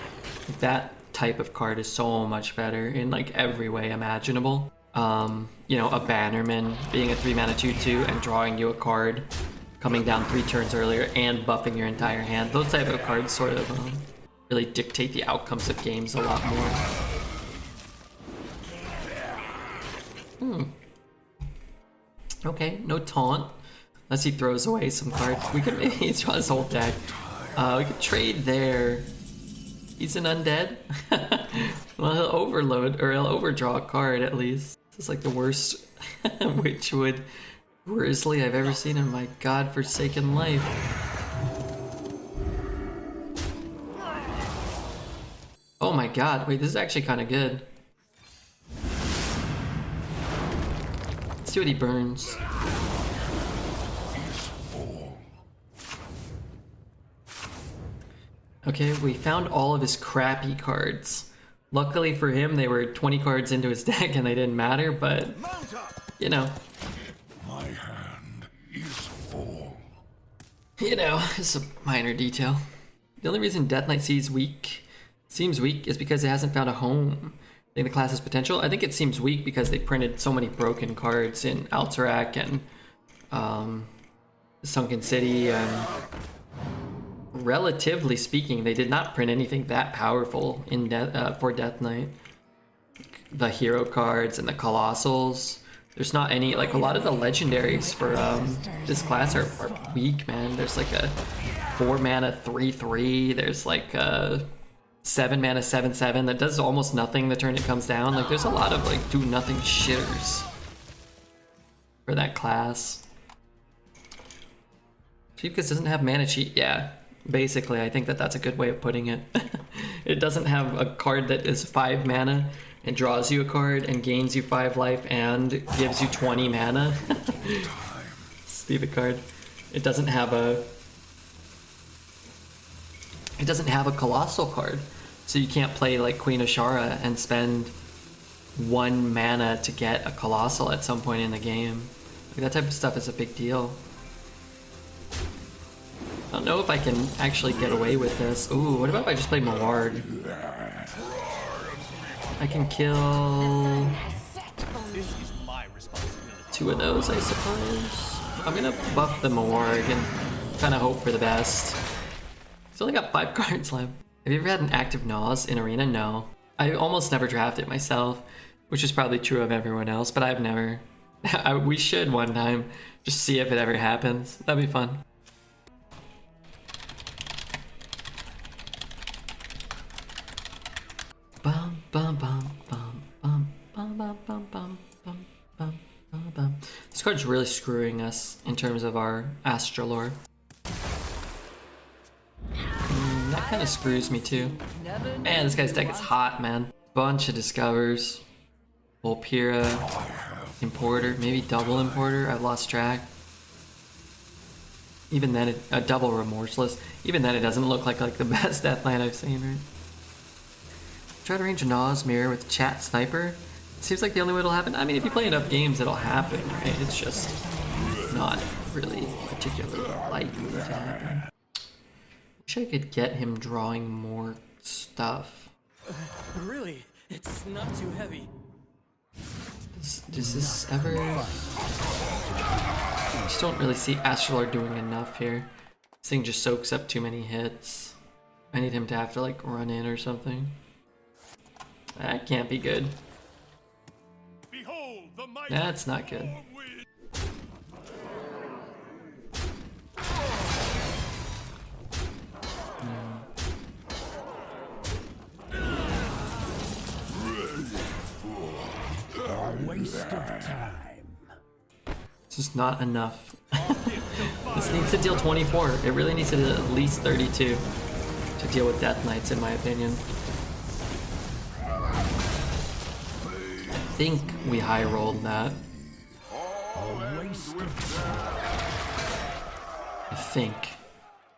That type of card is so much better in like every way imaginable. You know, a Bannerman being a 3 mana 2/2 and drawing you a card, coming down 3 turns earlier and buffing your entire hand. Those type of cards sort of really dictate the outcomes of games a lot more. Okay, no taunt. Unless he throws away some cards. We could maybe draw his whole deck. We could trade there. He's an undead? Well, he'll overload, or he'll overdraw a card at least. This is like the worst Witchwood Grizzly I've ever seen in my godforsaken life. Oh my god, wait, this is actually kind of good. Let's see what he burns. Okay, we found all of his crappy cards. Luckily for him, they were 20 cards into his deck and they didn't matter, but, you know. My hand is full. You know, it's a minor detail. The only reason Death Knight seems weak is because it hasn't found a home in the class's potential. I think it seems weak because they printed so many broken cards in Alterac and Sunken City, and relatively speaking, they did not print anything that powerful in for Death Knight. The hero cards and the colossals. There's not any, like, a lot of the legendaries for this class are weak, man. There's like a 4 mana 3/3. There's like a 7 mana 7/7 that does almost nothing the turn it comes down. Like, there's a lot of like do nothing shitters for that class. Cheapkis doesn't have mana cheat. Yeah, basically, I think that's a good way of putting it. It doesn't have a card that is 5 mana and draws you a card and gains you 5 life and gives you 20 mana. Stupid card. It doesn't have a colossal card, so you can't play like Queen Ashara and spend 1 mana to get a colossal at some point in the game. Like, that type of stuff is a big deal. I don't know if I can actually get away with this. Ooh, what about if I just play Maward? I can kill 2 of those, I suppose. I'm gonna buff the Maward and kind of hope for the best. Still only got 5 cards left. Have you ever had an active Naws in Arena? No. I almost never draft it myself, which is probably true of everyone else, but I've never. We should one time. Just see if it ever happens. That'd be fun. Bum bum bum bum bum bum bum bum bum bum bum bum bum. This card's really screwing us in terms of our Astalor. That kind of screws me too. Man, this guy's deck is hot, man. Bunch of Discovers. Volpira. Importer. Maybe double Importer. I've lost track. Even then, a double Remorseless. Even then, it doesn't look like the best Deathland I've seen, right? Try to range a Naws Mirror with Chat Sniper. It seems like the only way it'll happen. I mean, if you play enough games, it'll happen, right? It's just not really particularly likely to happen. Wish I could get him drawing more stuff. Really? It's not too heavy. Does this ever... I just don't really see Astalor doing enough here. This thing just soaks up too many hits. I need him to have to like run in or something. That can't be good. That's not good. A waste of time. It's just not enough. This needs to deal 24. It really needs to do at least 32 to deal with Death Knights, in my opinion. I think we high rolled that. I think.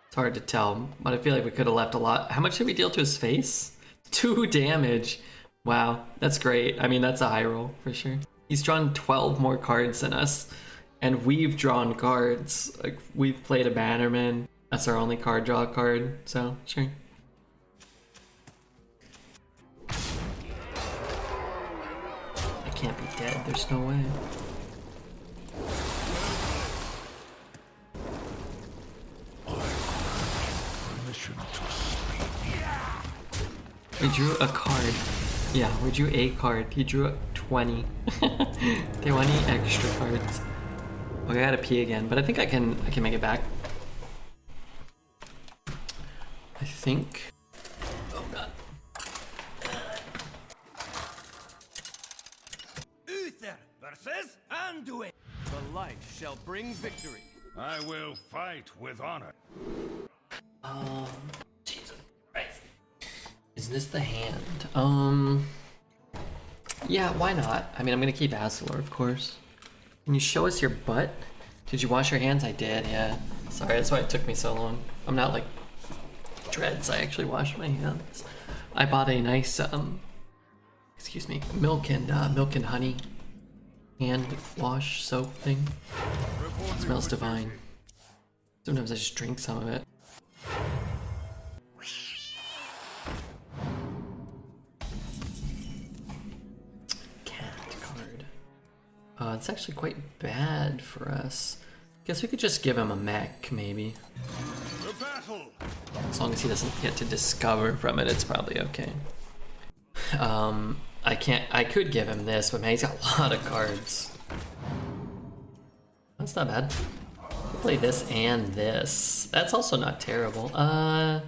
It's hard to tell, but I feel like we could have left a lot. How much did we deal to his face? 2 damage. Wow, that's great. I mean, that's a high roll for sure. He's drawn 12 more cards than us, and we've drawn cards. Like, we've played a Bannerman. That's our only card draw card, so sure. I can't be dead, there's no way. We drew a card. Yeah, we drew a card. He drew 20. 20 extra cards. Okay, I gotta pee again, but I think I can make it back. I think. Oh god. Uther versus Anduin. The light shall bring victory. I will fight with honor. Jesus Christ. Is this the hand? Yeah, why not? I mean, I'm gonna keep Astalor, of course. Can you show us your butt? Did you wash your hands? I did, yeah. Sorry, that's why it took me so long. I'm not like Dreads, I actually washed my hands. I bought a nice, excuse me, milk and honey hand wash soap thing. It smells divine. Sometimes I just drink some of it. It's actually quite bad for us. Guess we could just give him a mech, maybe. As long as he doesn't get to discover from it, it's probably okay. I could give him this, but man, he's got a lot of cards. That's not bad. We'll play this and this. That's also not terrible. I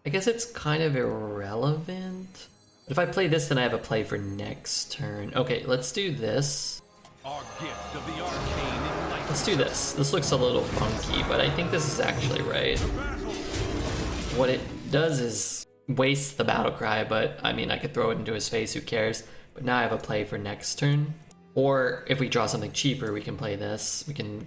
guess it's kind of irrelevant. But if I play this, then I have a play for next turn. Okay, let's do this. Our gift of the arcane light. Let's do this. This looks a little funky, but I think this is actually right. What it does is waste the battle cry, but I mean, I could throw it into his face, who cares? But now I have a play for next turn. Or if we draw something cheaper, we can play this. We can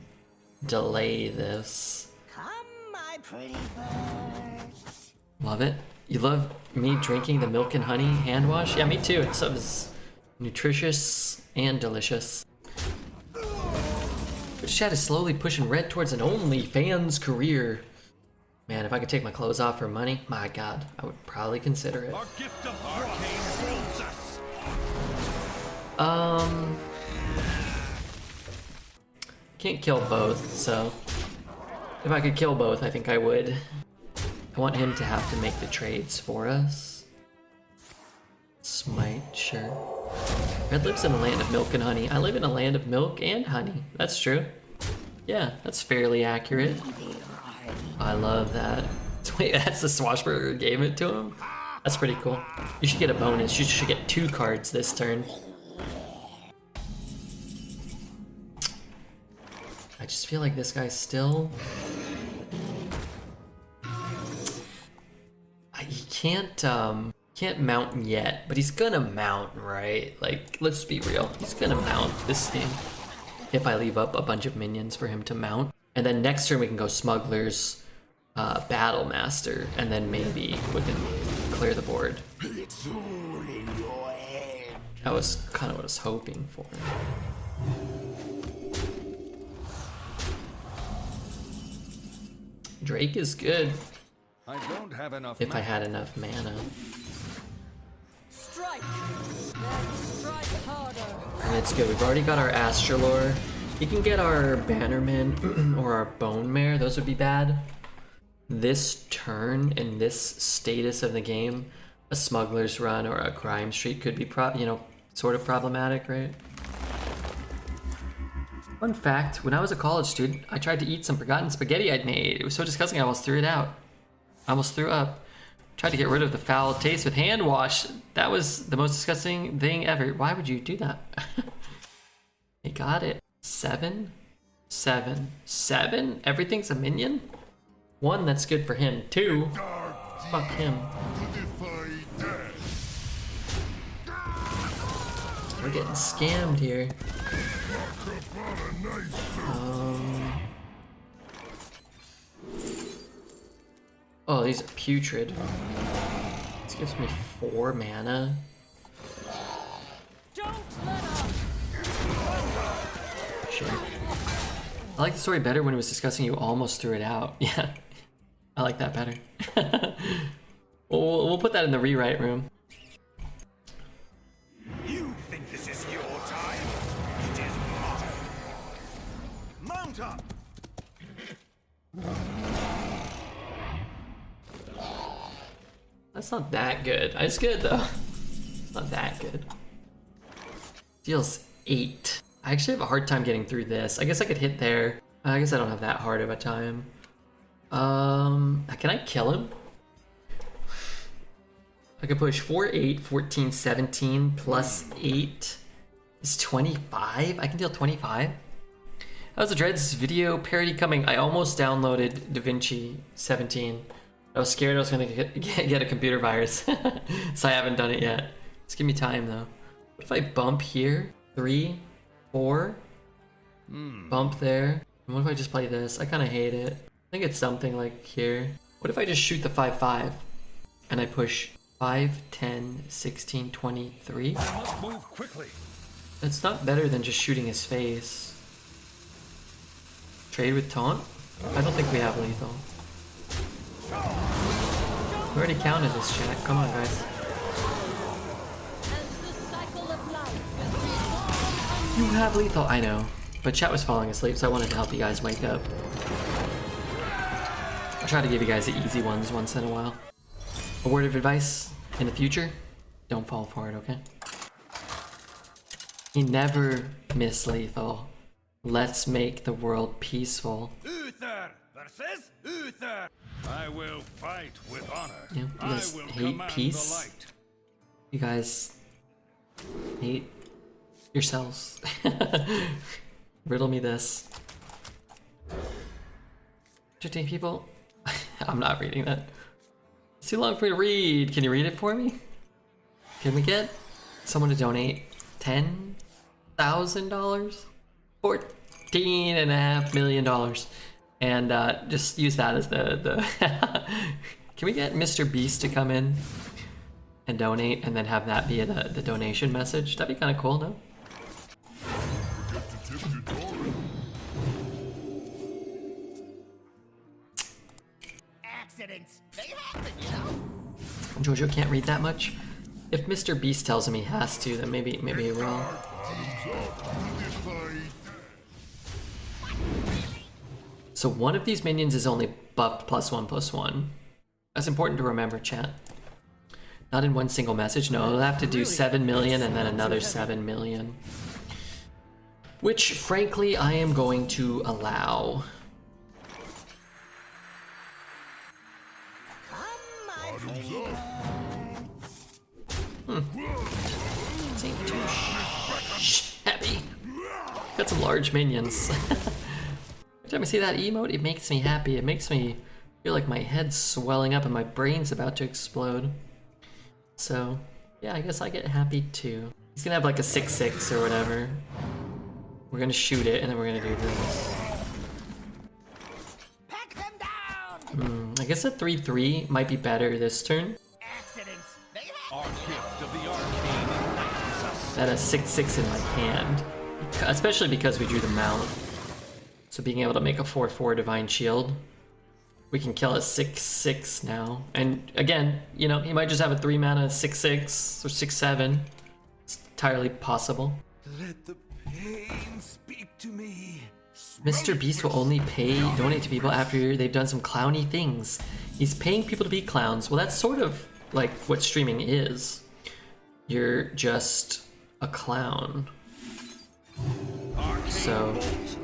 delay this. Come, my pretty birds. Love it. You love me drinking the milk and honey hand wash? Yeah, me too. It's nutritious and delicious. But Chad is slowly pushing Red towards an OnlyFans career. Man, if I could take my clothes off for money, my god, I would probably consider it. Our gift of arcane rules us. Can't kill both, so if I could kill both, I think I would. I want him to have to make the trades for us. Smite, sure. Red lives in a land of milk and honey. I live in a land of milk and honey. That's true. Yeah, that's fairly accurate. I love that. Wait, that's the Swashbuckler gave it to him? That's pretty cool. You should get a bonus. You should get 2 cards this turn. I just feel like this guy's still... He can't mount yet, but he's gonna mount, right? Like, let's be real. He's gonna mount this thing. If I leave up a bunch of minions for him to mount. And then next turn we can go Smuggler's Battle Master, and then maybe we can clear the board. That was kind of what I was hoping for. Drake is good. I don't have enough. If I had enough mana. Strike! Then strike harder! And it's good. We've already got our Astalor. You can get our Bannerman or our Bone Mare. Those would be bad. This turn in this status of the game, a Smuggler's Run or a Crime Streak could be sort of problematic, right? Fun fact, when I was a college student, I tried to eat some forgotten spaghetti I'd made. It was so disgusting I almost threw it out. I almost threw up. Tried to get rid of the foul taste with hand wash. That was the most disgusting thing ever. Why would you do that? I got it. 7? 7. 7? Everything's a minion? 1, that's good for him. 2, fuck him. We're getting scammed here. Oh, these are putrid. This gives me 4 mana. Don't let up. Sure. I like the story better when it was discussing you almost threw it out. Yeah, I like that better. we'll put that in the rewrite room. You think this is your time? It is mine. Mount up! That's not that good. It's good though. It's not that good. Deals 8. I actually have a hard time getting through this. I guess I could hit there. I guess I don't have that hard of a time. Can I kill him? I could push 4, 8, 14, 17 plus 8 is 25. I can deal 25. How's the Dreads video parody coming? I almost downloaded DaVinci 17. I was scared I was gonna get a computer virus, so I haven't done it yet. Just give me time though. What if I bump here? 3, 4, bump there. And what if I just play this? I kind of hate it. I think it's something like here. What if I just shoot the 5/5 and I push 5, 10, 16, 23? I must move quickly. That's not better than just shooting his face. Trade with taunt? I don't think we have lethal. We already counted this, chat. Come on, guys. And the cycle of life is reborn. You have lethal, I know. But chat was falling asleep, so I wanted to help you guys wake up. I try to give you guys the easy ones once in a while. A word of advice in the future, don't fall for it, okay? You never miss lethal. Let's make the world peaceful. Uther versus Uther. I will fight with honor. Yeah, you I guys will hate command peace. the light. You guys hate yourselves. Riddle me this. 15 people? I'm not reading that. It's too long for me to read. Can you read it for me? Can we get someone to donate $10,000? $14.5 million. And just use that as the Can we get Mr. Beast to come in and donate and then have that be the donation message? That'd be kind of cool, no? Accidents, they happen, you know? Jojo can't read that much. If Mr. Beast tells him he has to, then maybe he will. So one of these minions is only buffed +1/+1. That's important to remember, chat. Not in one single message. No, it'll have to do 7 million and then another 7 million. Which, frankly, I am going to allow. Come, my pretty birds. This ain't too happy. Got some large minions. Every time I see that emote, it makes me happy. It makes me feel like my head's swelling up and my brain's about to explode. So, yeah, I guess I get happy too. He's gonna have like a 6/6 or whatever. We're gonna shoot it and then we're gonna do this. Pack them down! I guess a 3/3 might be better this turn. Accidents, they happen. Our gift of the arcane. That a 6/6 in my hand. Especially because we drew the mount. So being able to make a 4/4 Divine Shield. We can kill a 6/6 now. And again, you know, he might just have a 3 mana 6/6 or 6/7. It's entirely possible. Let the pain speak to me. Mr. Beast will only donate to people after they've done some clowny things. He's paying people to be clowns. Well, that's sort of like what streaming is. You're just a clown. So,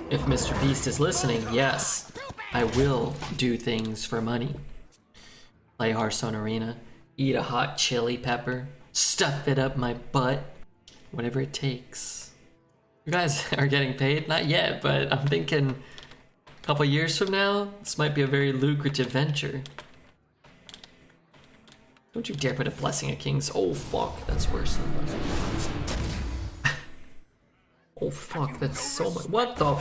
if Mr. Beast is listening, yes, I will do things for money. Play Hearthstone Arena, eat a hot chili pepper, stuff it up my butt, whatever it takes. You guys are getting paid? Not yet, but I'm thinking a couple years from now, this might be a very lucrative venture. Don't you dare put a Blessing of Kings. Oh fuck, that's worse than Blessing of Kings. Oh fuck, that's so much. What the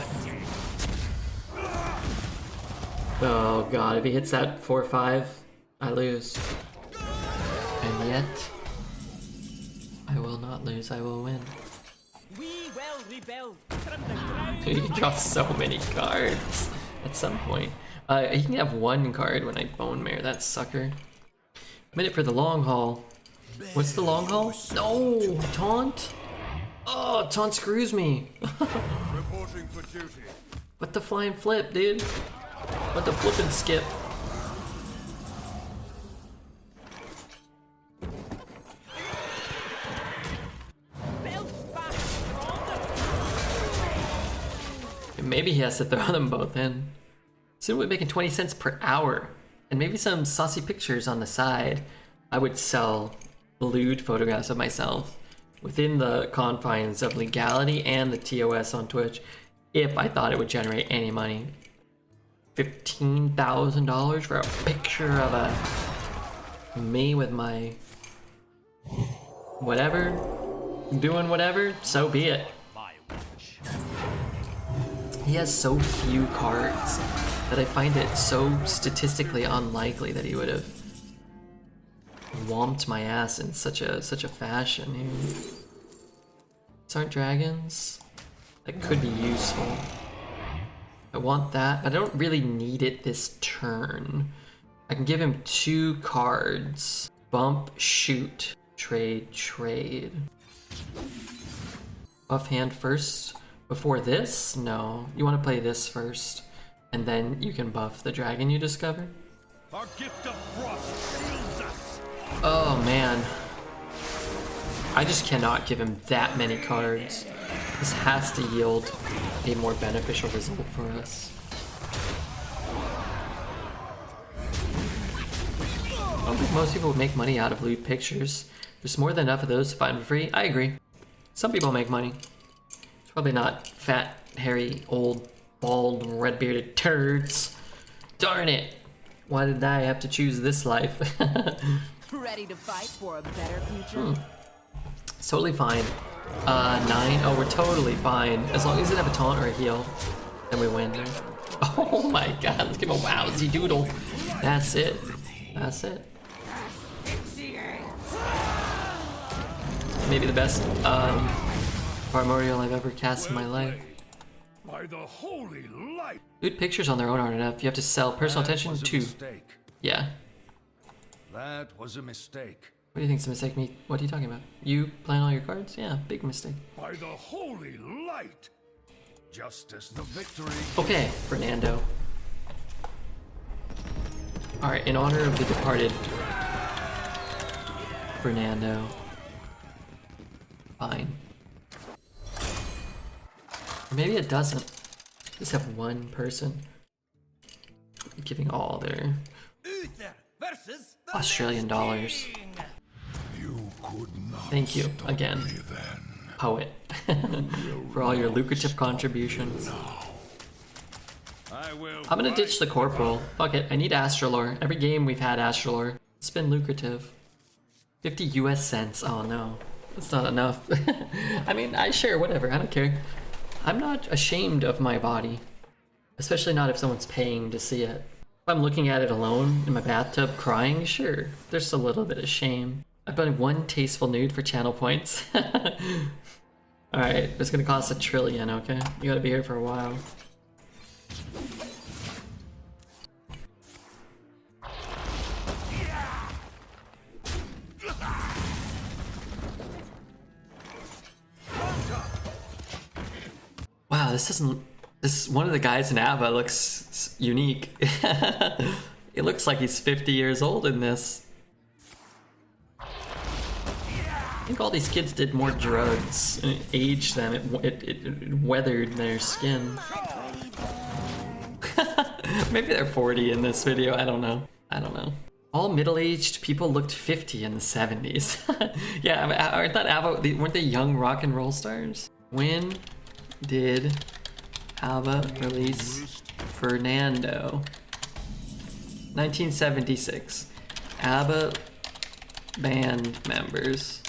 Oh god, if he hits that 4-5, I lose. And yet, I will not lose, I will win. We will rebuild from the ground. You draw so many cards at some point. You can have one card when I Bone Mare, that sucker. I'm in it for the long haul. What's the long haul? No! Taunt? Oh, taunt screws me. Reporting for duty. What the flying flip, dude? What the flip and skip? Build back stronger. Maybe he has to throw them both in. Soon we're making 20 cents per hour. And maybe some saucy pictures on the side. I would sell lewd photographs of myself within the confines of legality and the TOS on Twitch if I thought it would generate any money. $15,000 for a picture of me with my whatever, doing whatever, so be it. He has so few cards that I find it so statistically unlikely that he would have whomped my ass in such a fashion. These aren't dragons. That could be useful. I want that, but I don't really need it this turn. I can give him 2 cards. Bump, shoot, trade, trade. Buff hand first before this? No. You want to play this first, and then you can buff the dragon you discover? Our gift of frost shields us. Oh man. I just cannot give him that many cards. This has to yield a more beneficial result for us. I don't think most people would make money out of lewd pictures. There's more than enough of those to find for free. I agree. Some people make money. It's probably not fat, hairy, old, bald, red-bearded turds. Darn it! Why did I have to choose this life? Ready to fight for a better future? It's totally fine. 9. Oh, we're totally fine. As long as it have a taunt or a heal, then we win. Oh my god, let's give him a wowsy doodle. That's it. That's it. Maybe the best primordial I've ever cast in my life. By the holy light. Dude, pictures on their own aren't enough. You have to sell personal attention to. Mistake. Yeah. That was a mistake. What do you think's a mistake? Me? What are you talking about? You playing all your cards? Yeah, big mistake. By the holy light. Justice the victory. Okay, Fernando. Alright, in honor of the departed Fernando. Fine. Or maybe it doesn't. Just have one person giving all their Uther versus the Australian dollars. You could not Thank you stop again, me then. poet, for all your lucrative contributions. I will I'm gonna ditch the corporal. Fuck it, I need Astalor. Every game we've had Astalor. It's been lucrative. 50 US cents. Oh no, that's not enough. I mean, sure, whatever, I don't care. I'm not ashamed of my body. Especially not if someone's paying to see it. If I'm looking at it alone in my bathtub crying, sure, there's a little bit of shame. I've done 1 tasteful nude for channel points. Alright, it's gonna cost $1 trillion, okay? You gotta be here for a while. Wow, this one of the guys in Ava looks unique. It looks like he's 50 years old in this. I think all these kids did more drugs and it aged them. It weathered their skin. Maybe they're 40 in this video. I don't know. All middle-aged people looked 50 in the 70s. Yeah, I thought Ava, weren't they young rock and roll stars? Win did Alba release Fernando? 1976. ABBA band members.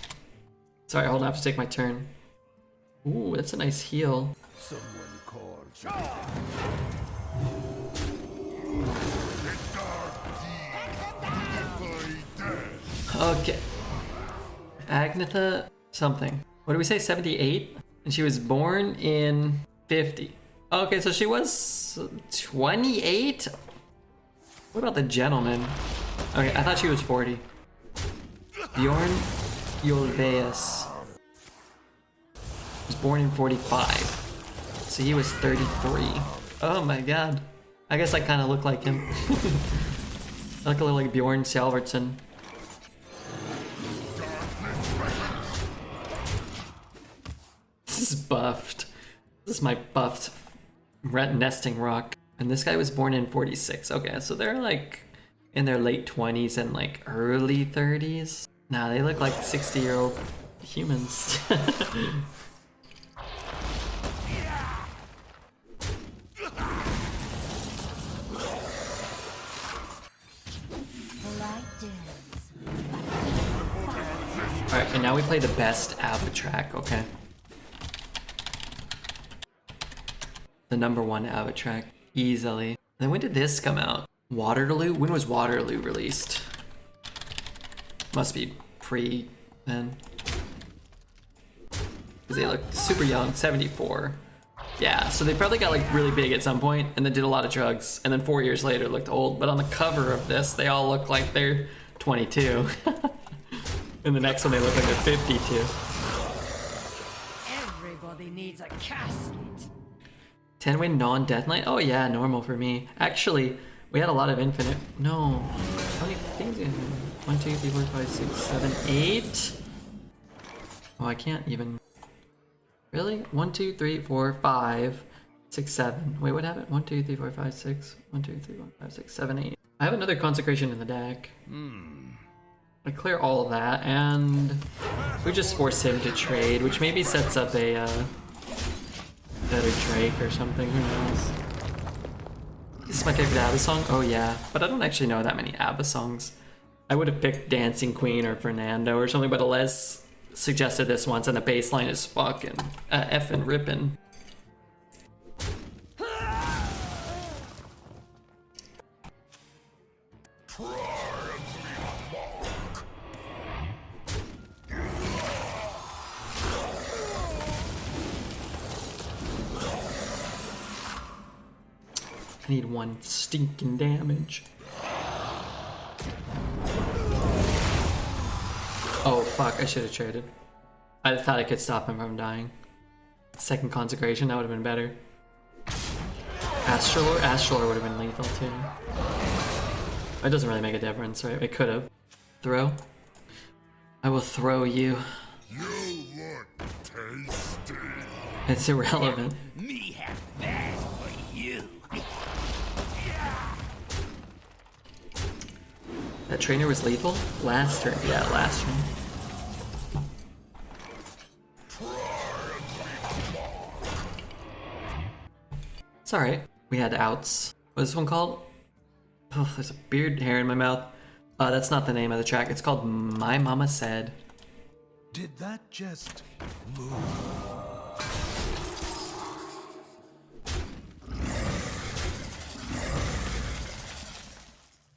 Sorry, hold on, I have to take my turn. Ooh, that's a nice heal. Someone called. Okay. Agnetha something. What did we say, 78? And she was born in 50. Okay, so she was 28? What about the gentleman? Okay, I thought she was 40. Bjorn Yolveus was born in 45. So he was 33. Oh my god. I guess I kind of look like him. I look a little like Bjorn Salvertson. This is buffed. This is my buffed nesting rock. And this guy was born in 46. Okay, so they're like in their late 20s and like early 30s. Nah, they look like 60-year-old humans. Alright, and now we play the best ABBA track, okay? The #1 ABBA track, easily. Then when did this come out? Waterloo? When was Waterloo released? Must be pre then. Because they look super young, 74. Yeah, so they probably got like really big at some point and then did a lot of drugs. And then 4 years later looked old. But on the cover of this, they all look like they're 22. And the next one they look like they're 52. Everybody needs a casket. 10-win non-death knight? Oh yeah, normal for me. Actually, we had a lot of infinite. No. How many things? 1, 2, 3, 4, 5, 6, 7, 8. Oh, I can't even. Really? 1, 2, 3, 4, 5, 6, 7. Wait, what happened? 1, 2, 3, 4, 5, 6. 1, 2, 3, 4, 5, 6, 7, 8. I have another consecration in the deck. I clear all of that, and we just force him to trade, which maybe sets up a better Drake or something. Who knows? This is my favorite ABBA song? Oh yeah, but I don't actually know that many ABBA songs. I would have picked Dancing Queen or Fernando or something, but Les suggested this once, and the bass line is fucking effing ripping. I need 1 stinking damage. Oh fuck, I should have traded. I thought I could stop him from dying. Second consecration, that would have been better. Astalor would have been lethal too. It doesn't really make a difference, right? It could have. Throw? I will throw you. You look tasty. It's irrelevant. Me have that for you. That trainer was lethal? Last turn. Yeah, last turn. It's alright. We had outs. What's this one called? Oh, there's a beard hair in my mouth. That's not the name of the track. It's called My Mama Said. Did that just move?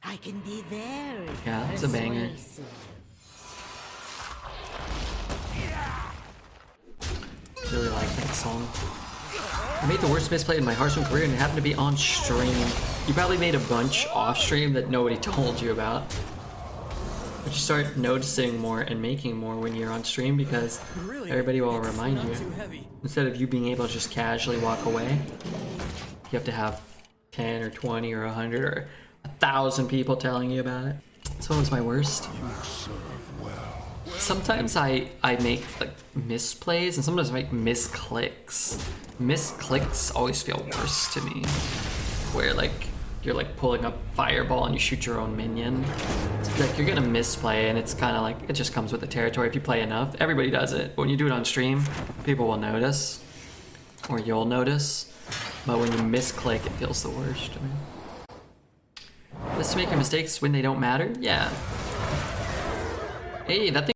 I can be very Yeah, it's a banger. persuasive. Really like that song. I made the worst misplay in my Hearthstone career and it happened to be on stream. You probably made a bunch off stream that nobody told you about. But you start noticing more and making more when you're on stream because Really? everybody will It's remind not you. too heavy. Instead of you being able to just casually walk away, you have to have 10 or 20 or 100 or 1,000 people telling you about it. This one was my worst. Sometimes I make like misplays and sometimes I make misclicks. Misclicks always feel worse to me. Where like you're like pulling up fireball and you shoot your own minion. It's like you're gonna misplay and it's kind of like it just comes with the territory if you play enough. Everybody does it, but when you do it on stream, people will notice. Or you'll notice. But when you misclick, it feels the worst. I mean, best to make your mistakes when they don't matter? Yeah. Hey, that thing